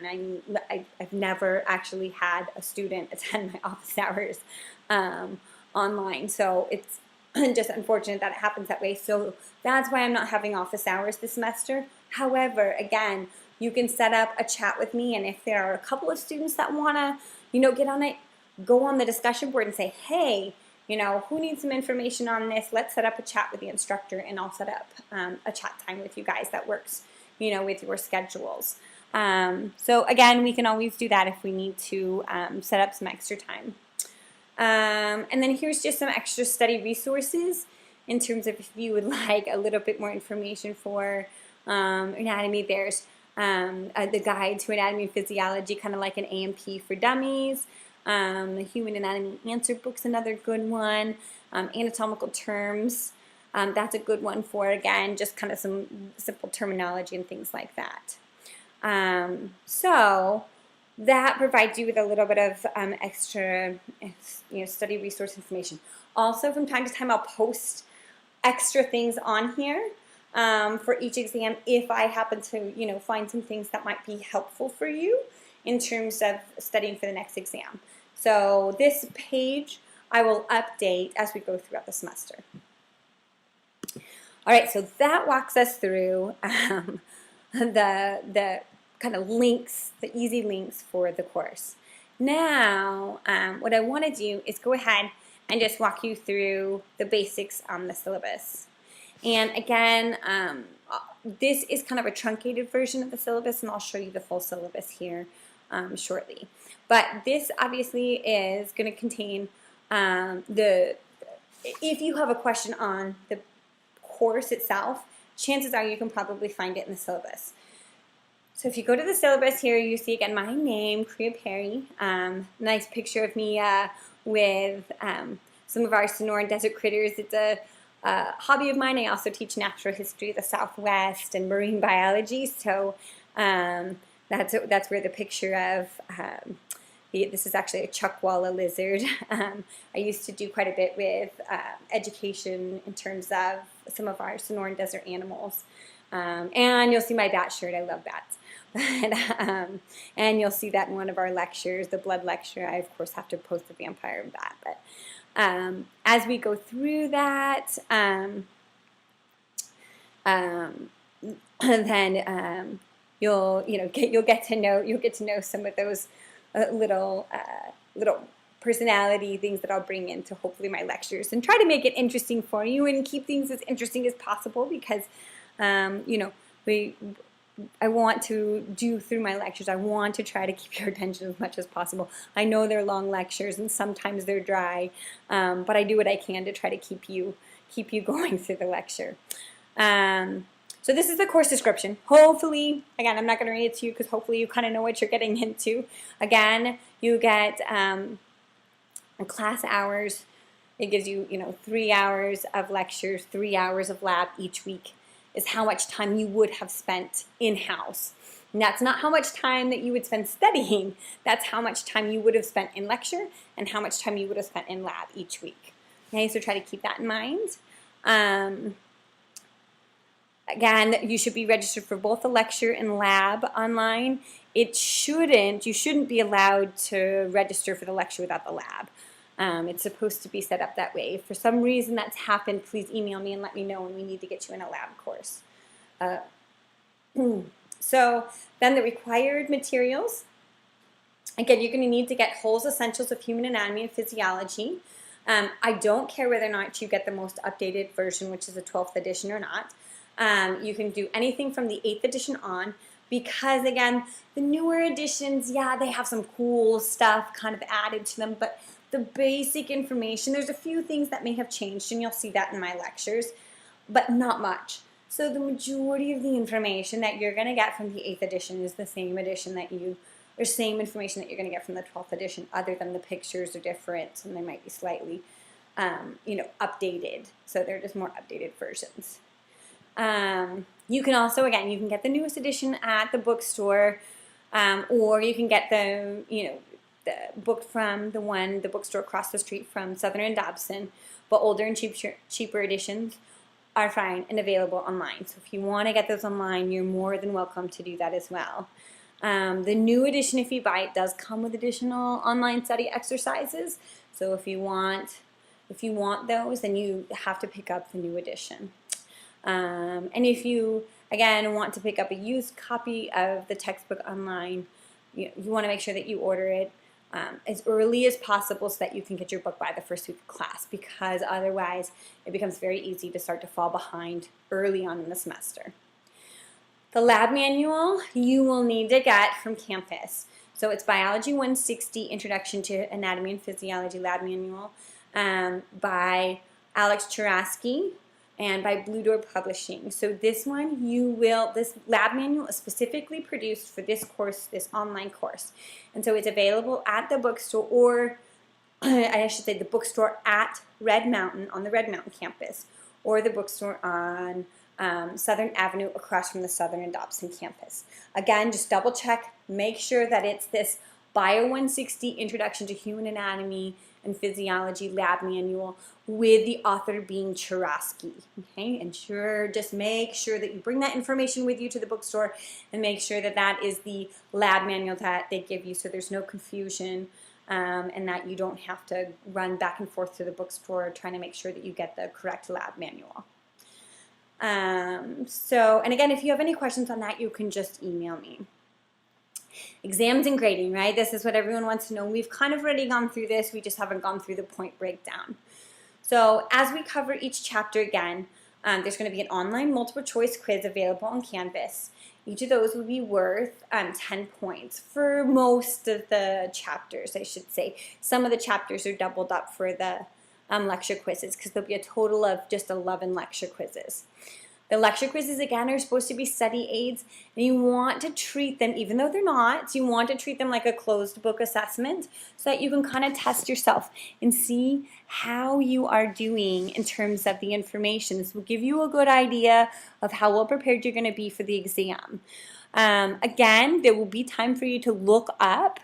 I've never actually had a student attend my office hours online. So it's just unfortunate that it happens that way. So that's why I'm not having office hours this semester. However, again, you can set up a chat with me, and if there are a couple of students that want to, get on it, go on the discussion board and say, hey, who needs some information on this? Let's set up a chat with the instructor, and I'll set up a chat time with you guys that works, with your schedules. So again, we can always do that if we need to set up some extra time. And then here's just some extra study resources in terms of if you would like a little bit more information for anatomy. There's the Guide to Anatomy and Physiology, kind of like an A&P for dummies. The Human Anatomy Answer Book's another good one. Anatomical Terms, that's a good one for, again, just kind of some simple terminology and things like that. So that provides you with a little bit of extra, study resource information. Also, from time to time, I'll post extra things on here for each exam if I happen to, find some things that might be helpful for you in terms of studying for the next exam. So this page I will update as we go throughout the semester. All right, so that walks us through the kind of links, the easy links for the course. Now, what I want to do is go ahead and just walk you through the basics on the syllabus. And again, this is kind of a truncated version of the syllabus, and I'll show you the full syllabus here shortly. But this obviously is going to contain if you have a question on the course itself, chances are you can probably find it in the syllabus. So if you go to the syllabus here, you see again my name, Priya Perry. Nice picture of me with some of our Sonoran desert critters. It's a hobby of mine. I also teach natural history of the Southwest and marine biology. So that's where the picture of this is actually a chuckwalla lizard. I used to do quite a bit with education in terms of some of our Sonoran desert animals. And you'll see my bat shirt. I love bats. And you'll see that in one of our lectures, the blood lecture. I, of course, have to post the vampire of that. But as we go through that, then you'll get to know some of those little personality things that I'll bring into hopefully my lectures, and try to make it interesting for you and keep things as interesting as possible, because I want to do through my lectures, I want to try to keep your attention as much as possible. I know they're long lectures and sometimes they're dry, but I do what I can to try to keep you going through the lecture. So this is the course description. Hopefully, again, I'm not going to read it to you because hopefully you kind of know what you're getting into. Again, you get class hours. It gives you, 3 hours of lectures, 3 hours of lab each week is how much time you would have spent in-house. And that's not how much time that you would spend studying. That's how much time you would have spent in lecture and how much time you would have spent in lab each week. Okay, so try to keep that in mind. Again, you should be registered for both the lecture and lab online. You shouldn't be allowed to register for the lecture without the lab. It's supposed to be set up that way. If for some reason that's happened, please email me and let me know, and we need to get you in a lab course. So then the required materials. Again, you're going to need to get Hull's Essentials of Human Anatomy and Physiology. I don't care whether or not you get the most updated version, which is the 12th edition, or not. You can do anything from the 8th edition on, because again, the newer editions, yeah, they have some cool stuff kind of added to them, but the basic information, there's a few things that may have changed, and you'll see that in my lectures, but not much. So the majority of the information that you're going to get from the 8th edition is the same edition same information that you're going to get from the 12th edition, other than the pictures are different and they might be slightly, updated. So they're just more updated versions. You can also, again, you can get the newest edition at the bookstore, or you can get the book from the bookstore across the street from Southern and Dobson, but older and cheaper editions. are fine and available online. So if you want to get those online, you're more than welcome to do that as well. The new edition, if you buy it, does come with additional online study exercises. So if you want those, then you have to pick up the new edition. And if you, again, want to pick up a used copy of the textbook online, you want to make sure that you order it as early as possible so that you can get your book by the first week of class, because otherwise it becomes very easy to start to fall behind early on in the semester. The lab manual you will need to get from campus. So it's Biology 160, Introduction to Anatomy and Physiology Lab Manual by Alex Churasky and by Blue Door Publishing. So this lab manual is specifically produced for this course, this online course. And so it's available at the bookstore, or I should say the bookstore at Red Mountain, on the Red Mountain campus, or the bookstore on Southern Avenue across from the Southern and Dobson campus. Again, just double check, make sure that it's this Bio 160 Introduction to Human Anatomy and Physiology Lab Manual with the author being Churasky. Okay, and just make sure that you bring that information with you to the bookstore and make sure that that is the lab manual that they give you, so there's no confusion and that you don't have to run back and forth to the bookstore trying to make sure that you get the correct lab manual. And again, if you have any questions on that, you can just email me. Exams and grading, right? This is what everyone wants to know. We've kind of already gone through this. We just haven't gone through the point breakdown. So as we cover each chapter again, there's going to be an online multiple choice quiz available on Canvas. Each of those will be worth 10 points for most of the chapters, I should say. Some of the chapters are doubled up for the lecture quizzes, because there'll be a total of just 11 lecture quizzes. The lecture quizzes, again, are supposed to be study aids, and you want to treat them, even though they're not, you want to treat them like a closed book assessment so that you can kind of test yourself and see how you are doing in terms of the information. This will give you a good idea of how well prepared you're going to be for the exam. Again, there will be time for you to look up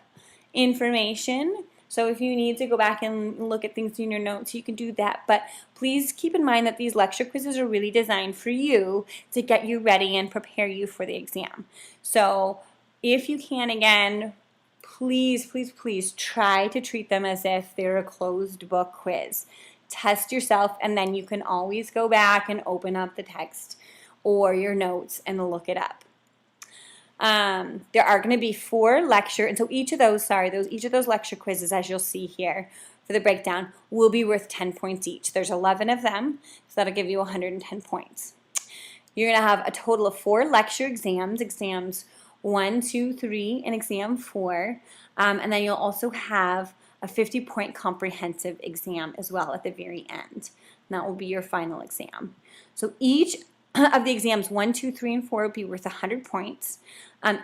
information. So if you need to go back and look at things in your notes, you can do that. But please keep in mind that these lecture quizzes are really designed for you to get you ready and prepare you for the exam. So if you can, again, please, please, please try to treat them as if they're a closed book quiz. Test yourself, and then you can always go back and open up the text or your notes and look it up. There are going to be 4 lecture, and so each of those lecture quizzes, as you'll see here for the breakdown, will be worth 10 points each. There's 11 of them, so that'll give you 110 points. You're going to have a total of 4 lecture exams, exams 1, 2, 3, and exam 4, and then you'll also have a 50-point comprehensive exam as well at the very end. And that will be your final exam. So each of the exams 1, 2, 3, and 4 will be worth 100 points.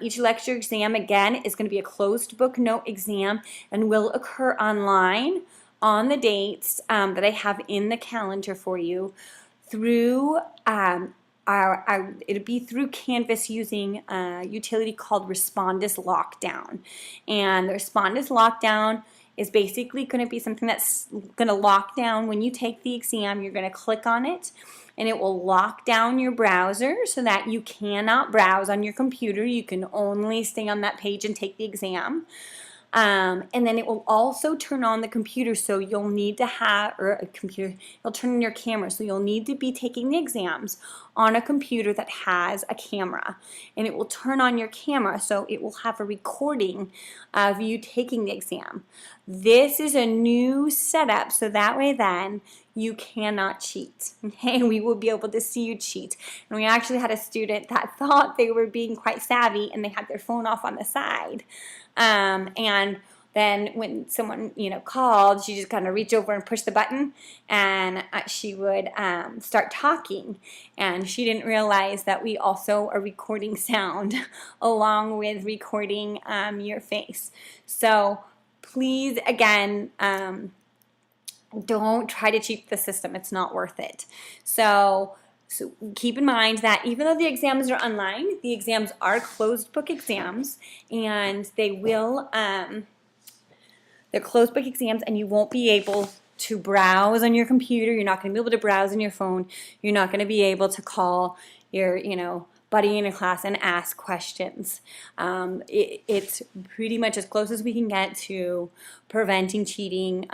Each lecture exam, again, is going to be a closed book note exam and will occur online on the dates that I have in the calendar for you through it'll be through Canvas using a utility called Respondus Lockdown. And the Respondus Lockdown is basically going to be something that's going to lock down when you take the exam. You're going to click on it, and it will lock down your browser so that you cannot browse on your computer. You can only stay on that page and take the exam. And then it will also turn on the computer, so you'll need to have, or a computer, it'll turn on your camera, so you'll need to be taking the exams on a computer that has a camera. And it will turn on your camera, so it will have a recording of you taking the exam. This is a new setup, so that way then you cannot cheat. Okay, we will be able to see you cheat. And we actually had a student that thought they were being quite savvy, and they had their phone off on the side. And then when someone, called, she just kind of reach over and push the button, and she would start talking. And she didn't realize that we also are recording sound along with recording your face. So please, again, don't try to cheat the system. It's not worth it. So keep in mind that even though the exams are online, the exams are closed book exams, and they're closed book exams, and you won't be able to browse on your computer. You're not going to be able to browse on your phone. You're not going to be able to call your, buddy in a class and ask questions. It's pretty much as close as we can get to preventing cheating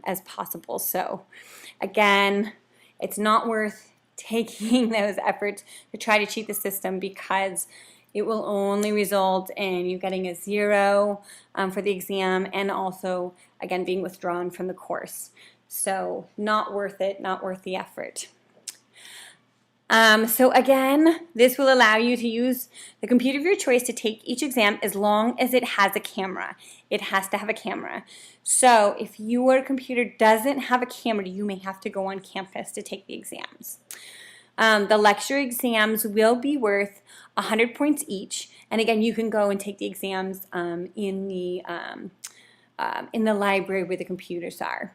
as possible. So again, it's not worth taking those efforts to try to cheat the system, because it will only result in you getting a 0 for the exam, and also, again, being withdrawn from the course. So not worth it, not worth the effort. So again, this will allow you to use the computer of your choice to take each exam as long as it has a camera. It has to have a camera. So if your computer doesn't have a camera, you may have to go on campus to take the exams. The lecture exams will be worth 100 points each, and again, you can go and take the exams in the library where the computers are.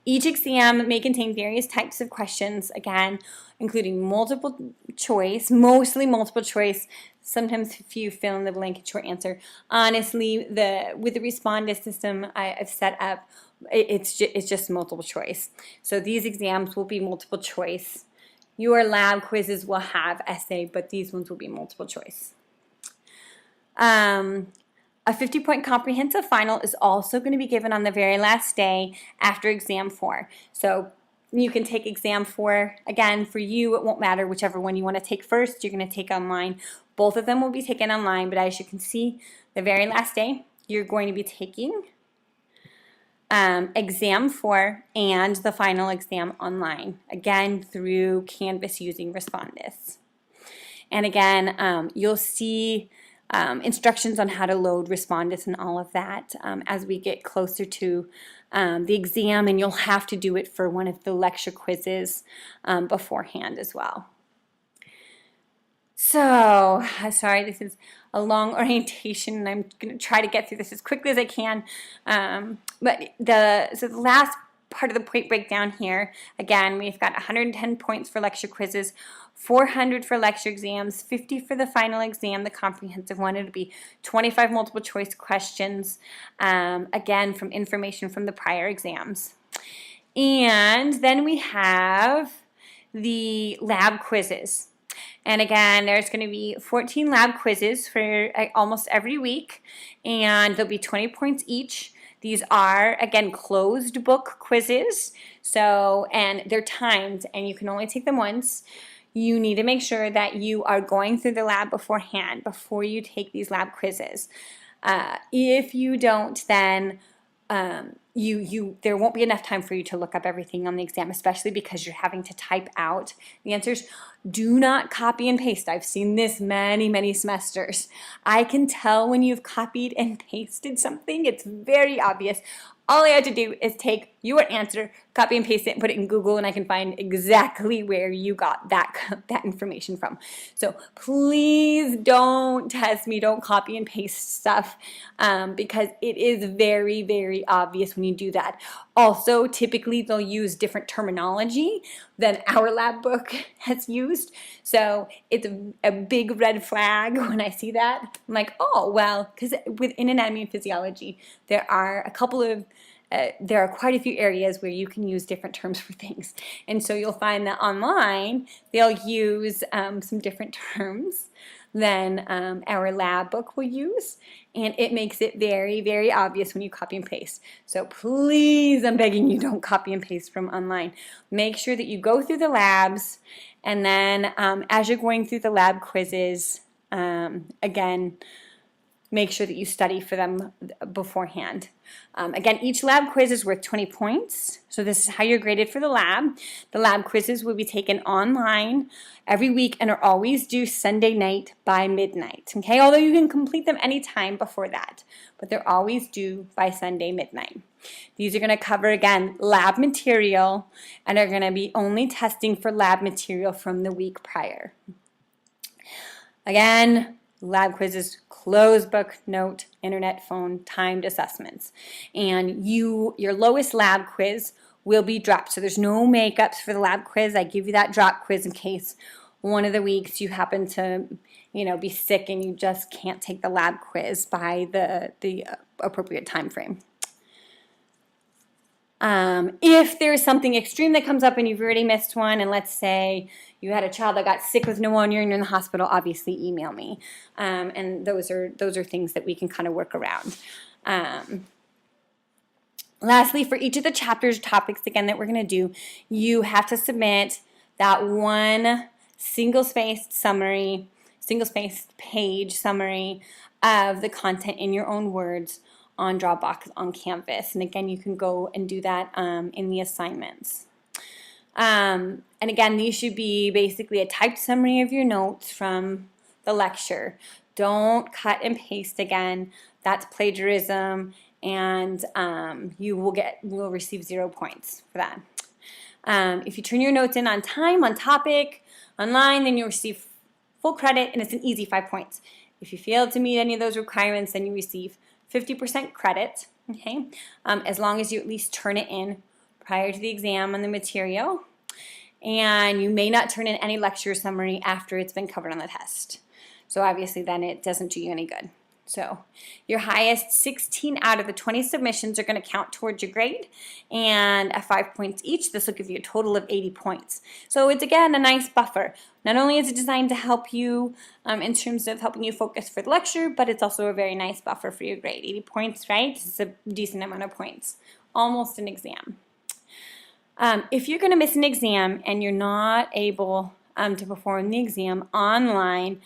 Each exam may contain various types of questions, again, including multiple choice, mostly multiple choice. Sometimes if you fill in the blank, it's your answer. Honestly, with the Respondus system I've set up, it's just multiple choice. So these exams will be multiple choice. Your lab quizzes will have essay, but these ones will be multiple choice. A 50-point comprehensive final is also going to be given on the very last day after exam 4. So you can take exam 4. Again, for you, it won't matter whichever one you want to take first. You're going to take online. Both of them will be taken online, but as you can see, the very last day, you're going to be taking exam 4 and the final exam online, again, through Canvas using Respondus. And again, you'll see instructions on how to load Respondus and all of that as we get closer to the exam, and you'll have to do it for one of the lecture quizzes beforehand as well. So, sorry, this is a long orientation, and I'm going to try to get through this as quickly as I can. So the last part of the point breakdown here, again, we've got 110 points for lecture quizzes, 400 for lecture exams, 50 for the final exam, the comprehensive one. It'll be 25 multiple choice questions, again, from information from the prior exams. And then we have the lab quizzes. And again, there's going to be 14 lab quizzes for almost every week, and there'll be 20 points each. These are, again, closed book quizzes, and they're timed, and you can only take them once. You need to make sure that you are going through the lab beforehand, before you take these lab quizzes. If you don't, then there won't be enough time for you to look up everything on the exam, especially because you're having to type out the answers. Do not copy and paste. I've seen this many semesters. I can tell when you've copied and pasted something. It's very obvious. All I have to do is take your answer, copy and paste it, and put it in Google, and I can find exactly where you got that information from. So please don't test me. Don't copy and paste stuff because it is very obvious when you do that. Also, typically they'll use different terminology than our lab book has used. So it's a big red flag when I see that. I'm like, oh, well, because within anatomy and physiology, there are quite a few areas where you can use different terms for things. And so you'll find that online, they'll use some different terms than our lab book will use. And it makes it very obvious when you copy and paste. So please, I'm begging you, don't copy and paste from online. Make sure that you go through the labs, and then as you're going through the lab quizzes, again, make sure that you study for them beforehand. Again, each lab quiz is worth 20 points. So this is how you're graded for the lab. The lab quizzes will be taken online every week and are always due Sunday night by midnight. Okay, although you can complete them anytime before that, but they're always due by Sunday midnight. These are going to cover, again, lab material, and are going to be only testing for lab material from the week prior. Again, lab quizzes, closed book, note, internet, phone, timed assessments. And your lowest lab quiz will be dropped. So there's no makeups for the lab quiz. I give you that drop quiz in case one of the weeks you happen to, be sick and you just can't take the lab quiz by the appropriate time frame. If there's something extreme that comes up and you've already missed one, and let's say you had a child that got sick with pneumonia and you're in the hospital, obviously email me. And those are things that we can kind of work around. Lastly, for each of the chapters, topics again that we're going to do, you have to submit that one single-spaced page summary of the content in your own words on Dropbox on Canvas. And again, you can go and do that in the assignments. And again, these should be basically a typed summary of your notes from the lecture. Don't cut and paste again. That's plagiarism, and you will receive 0 points for that. If you turn your notes in on time, on topic, online, then you'll receive full credit, and it's an easy 5 points. If you fail to meet any of those requirements, then you receive 50% credit, okay? As long as you at least turn it in prior to the exam on the material. And you may not turn in any lecture summary after it's been covered on the test. So obviously then it doesn't do you any good. So your highest 16 out of the 20 submissions are going to count towards your grade, and at 5 points each, this will give you a total of 80 points. So it's, again, a nice buffer. Not only is it designed to help you in terms of helping you focus for the lecture, but it's also a very nice buffer for your grade. 80 points, right? It's a decent amount of points. Almost an exam. If you're going to miss an exam and you're not able to perform the exam online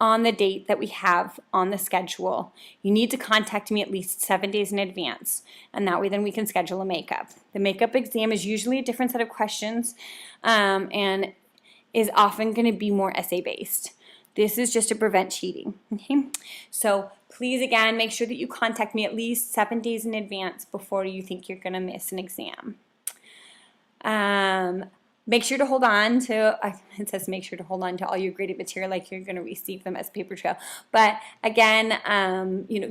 on the date that we have on the schedule, you need to contact me at least 7 days in advance, and that way then we can schedule a makeup. The makeup exam is usually a different set of questions and is often going to be more essay-based. This is just to prevent cheating. Okay? So please, again, make sure that you contact me at least 7 days in advance before you think you're going to miss an exam. Make sure to hold on to, it says make sure to hold on to all your graded material like you're going to receive them as paper trail. But again,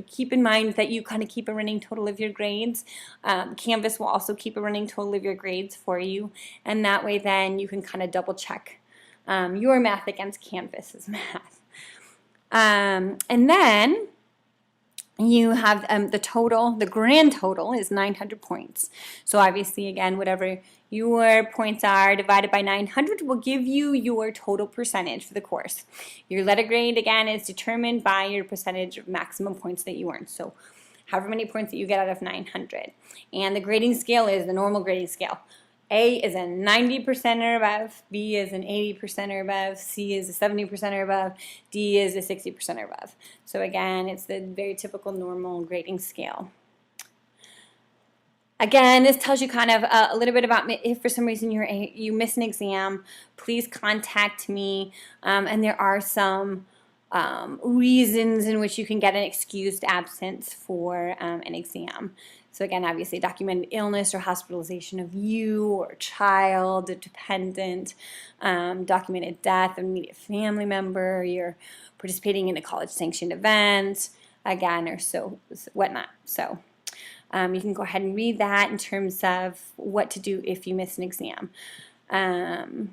keep in mind that you kind of keep a running total of your grades. Canvas will also keep a running total of your grades for you. And that way then you can kind of double check your math against Canvas's math. And then you have the grand total is 900 points. So obviously, again, whatever your points are divided by 900 will give you your total percentage for the course. Your letter grade, again, is determined by your percentage of maximum points that you earn. So however many points that you get out of 900. And the grading scale is the normal grading scale. A is a 90% or above, B is an 80% or above, C is a 70% or above, D is a 60% or above. So again, it's the very typical normal grading scale. Again, this tells you kind of a little bit about if for some reason you miss an exam, please contact me. And there are some reasons in which you can get an excused absence for an exam. So again, obviously documented illness or hospitalization of you or child, a dependent, documented death of an immediate family member, you're participating in a college-sanctioned event, again, or so whatnot. So you can go ahead and read that in terms of what to do if you miss an exam. And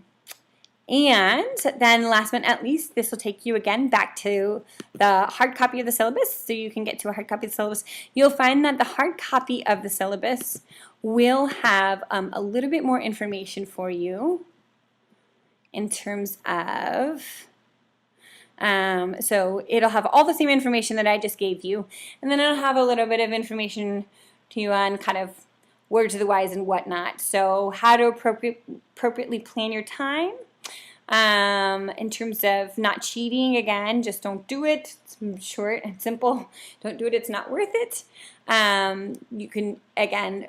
then last but not least, this will take you again back to the hard copy of the syllabus, so you can get to a hard copy of the syllabus. You'll find that the hard copy of the syllabus will have a little bit more information for you in terms of, so it'll have all the same information that I just gave you, and then it'll have a little bit of information to you on kind of words of the wise and whatnot. So how to appropriately plan your time. In terms of not cheating, again, just don't do it. It's short and simple. Don't do it. It's not worth it. You can, again,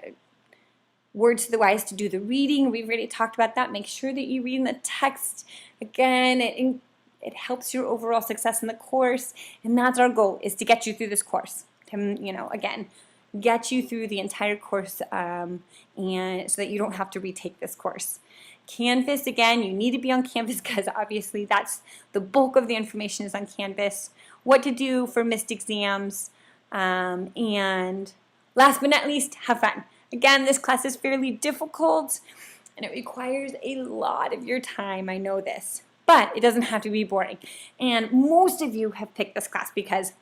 words to the wise to do the reading. We've already talked about that. Make sure that you read in the text. Again, it helps your overall success in the course, and that's our goal, is to get you through this course. To, again, get you through the entire course, and so that you don't have to retake this course. Canvas, again, you need to be on Canvas because obviously that's the bulk of the information is on Canvas. What to do for missed exams, and last but not least, have fun. Again, this class is fairly difficult and it requires a lot of your time, I know this, but it doesn't have to be boring. And most of you have picked this class because,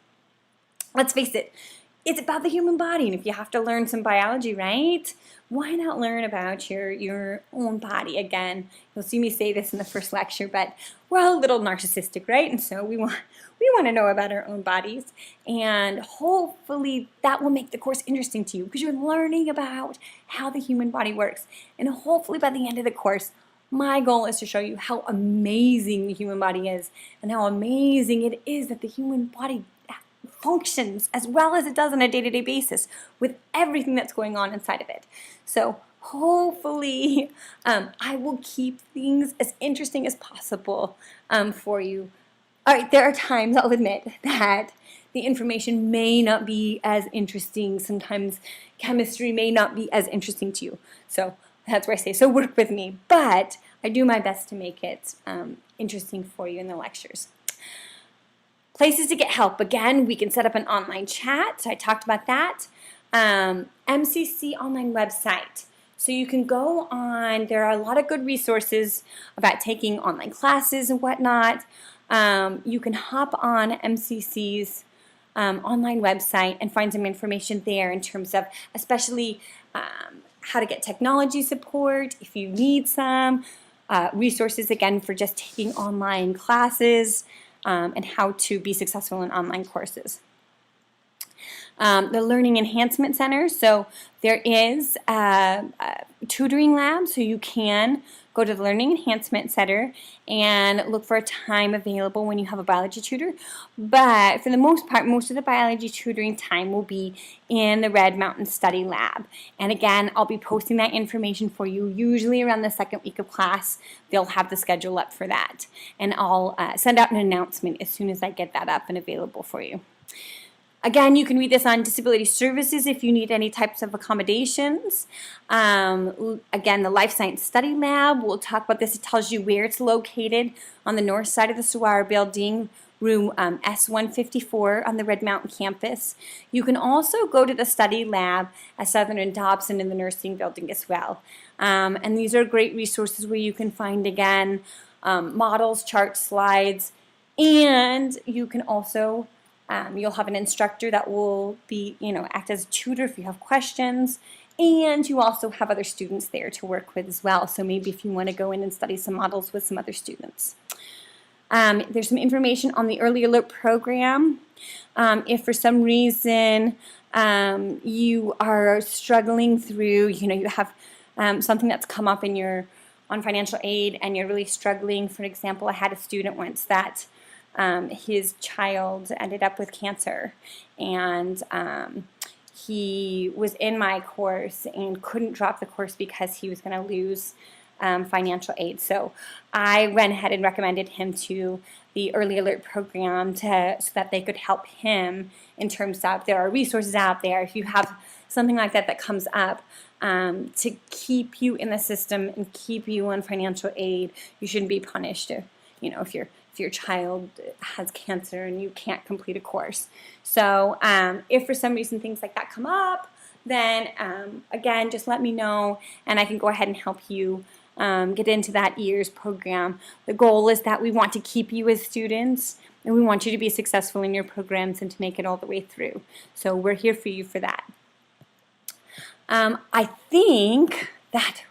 let's face it, it's about the human body. And if you have to learn some biology, right? Why not learn about your own body? Again, you'll see me say this in the first lecture, but we're all a little narcissistic, right? And so we want to know about our own bodies, and hopefully that will make the course interesting to you because you're learning about how the human body works. And hopefully by the end of the course, my goal is to show you how amazing the human body is and how amazing it is that the human body functions as well as it does on a day-to-day basis with everything that's going on inside of it. So hopefully I will keep things as interesting as possible for you. All right, there are times, I'll admit, that the information may not be as interesting. Sometimes chemistry may not be as interesting to you. So that's where I say, so work with me. But I do my best to make it interesting for you in the lectures. Places to get help. Again, we can set up an online chat. I talked about that. MCC online website. So you can go on, there are a lot of good resources about taking online classes and whatnot. You can hop on MCC's online website and find some information there in terms of especially how to get technology support if you need some, resources again for just taking online classes, and how to be successful in online courses. The Learning Enhancement Center, so there is a tutoring lab, so you can go to the Learning Enhancement Center and look for a time available when you have a biology tutor. But for the most part, most of the biology tutoring time will be in the Red Mountain Study Lab. And again, I'll be posting that information for you. Usually around the second week of class, they'll have the schedule up for that. And I'll send out an announcement as soon as I get that up and available for you. Again, you can read this on Disability Services if you need any types of accommodations. Again, the Life Science Study Lab, we'll talk about this. It tells you where it's located on the north side of the Sawara building, room S154 on the Red Mountain campus. You can also go to the study lab at Southern and Dobson in the nursing building as well. And these are great resources where you can find, again, models, charts, slides, and you can also you'll have an instructor that will be, act as a tutor if you have questions, and you also have other students there to work with as well. So maybe if you want to go in and study some models with some other students. There's some information on the Early Alert Program. If for some reason you are struggling through, you have something that's come up in on financial aid and you're really struggling. For example, I had a student once that his child ended up with cancer, and he was in my course and couldn't drop the course because he was going to lose financial aid. So I went ahead and recommended him to the Early Alert Program so that they could help him in terms of there are resources out there. If you have something like that comes up, to keep you in the system and keep you on financial aid, you shouldn't be punished. If your child has cancer and you can't complete a course. So if for some reason things like that come up, then again, just let me know and I can go ahead and help you get into that EARS program. The goal is that we want to keep you as students and we want you to be successful in your programs and to make it all the way through. So we're here for you for that. I think that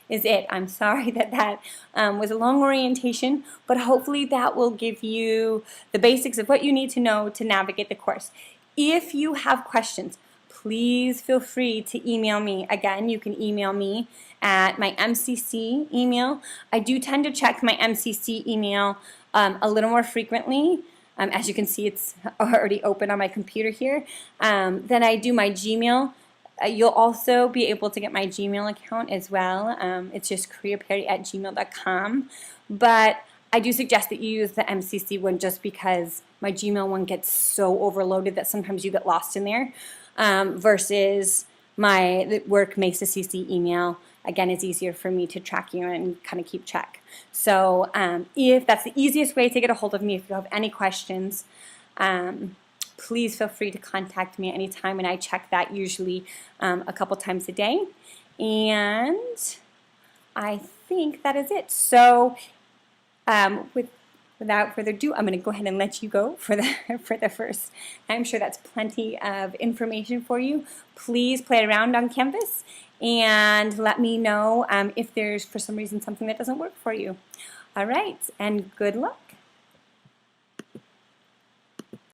is it. I'm sorry that was a long orientation, but hopefully that will give you the basics of what you need to know to navigate the course. If you have questions, please feel free to email me. Again, you can email me at my MCC email. I do tend to check my MCC email a little more frequently. As you can see, it's already open on my computer here. Then I do my Gmail. You'll also be able to get my Gmail account as well. It's just careerperry@gmail.com. But I do suggest that you use the MCC one just because my Gmail one gets so overloaded that sometimes you get lost in there. Versus the work makes a CC email. Again, it's easier for me to track you and kind of keep track. So if that's the easiest way to get a hold of me, if you have any questions, please feel free to contact me anytime, and I check that usually a couple times a day. And I think that is it. So with without further ado, I'm going to go ahead and let you go for the first. I'm sure that's plenty of information for you. Please play around on Canvas and let me know if there's, for some reason, something that doesn't work for you. All right, and good luck.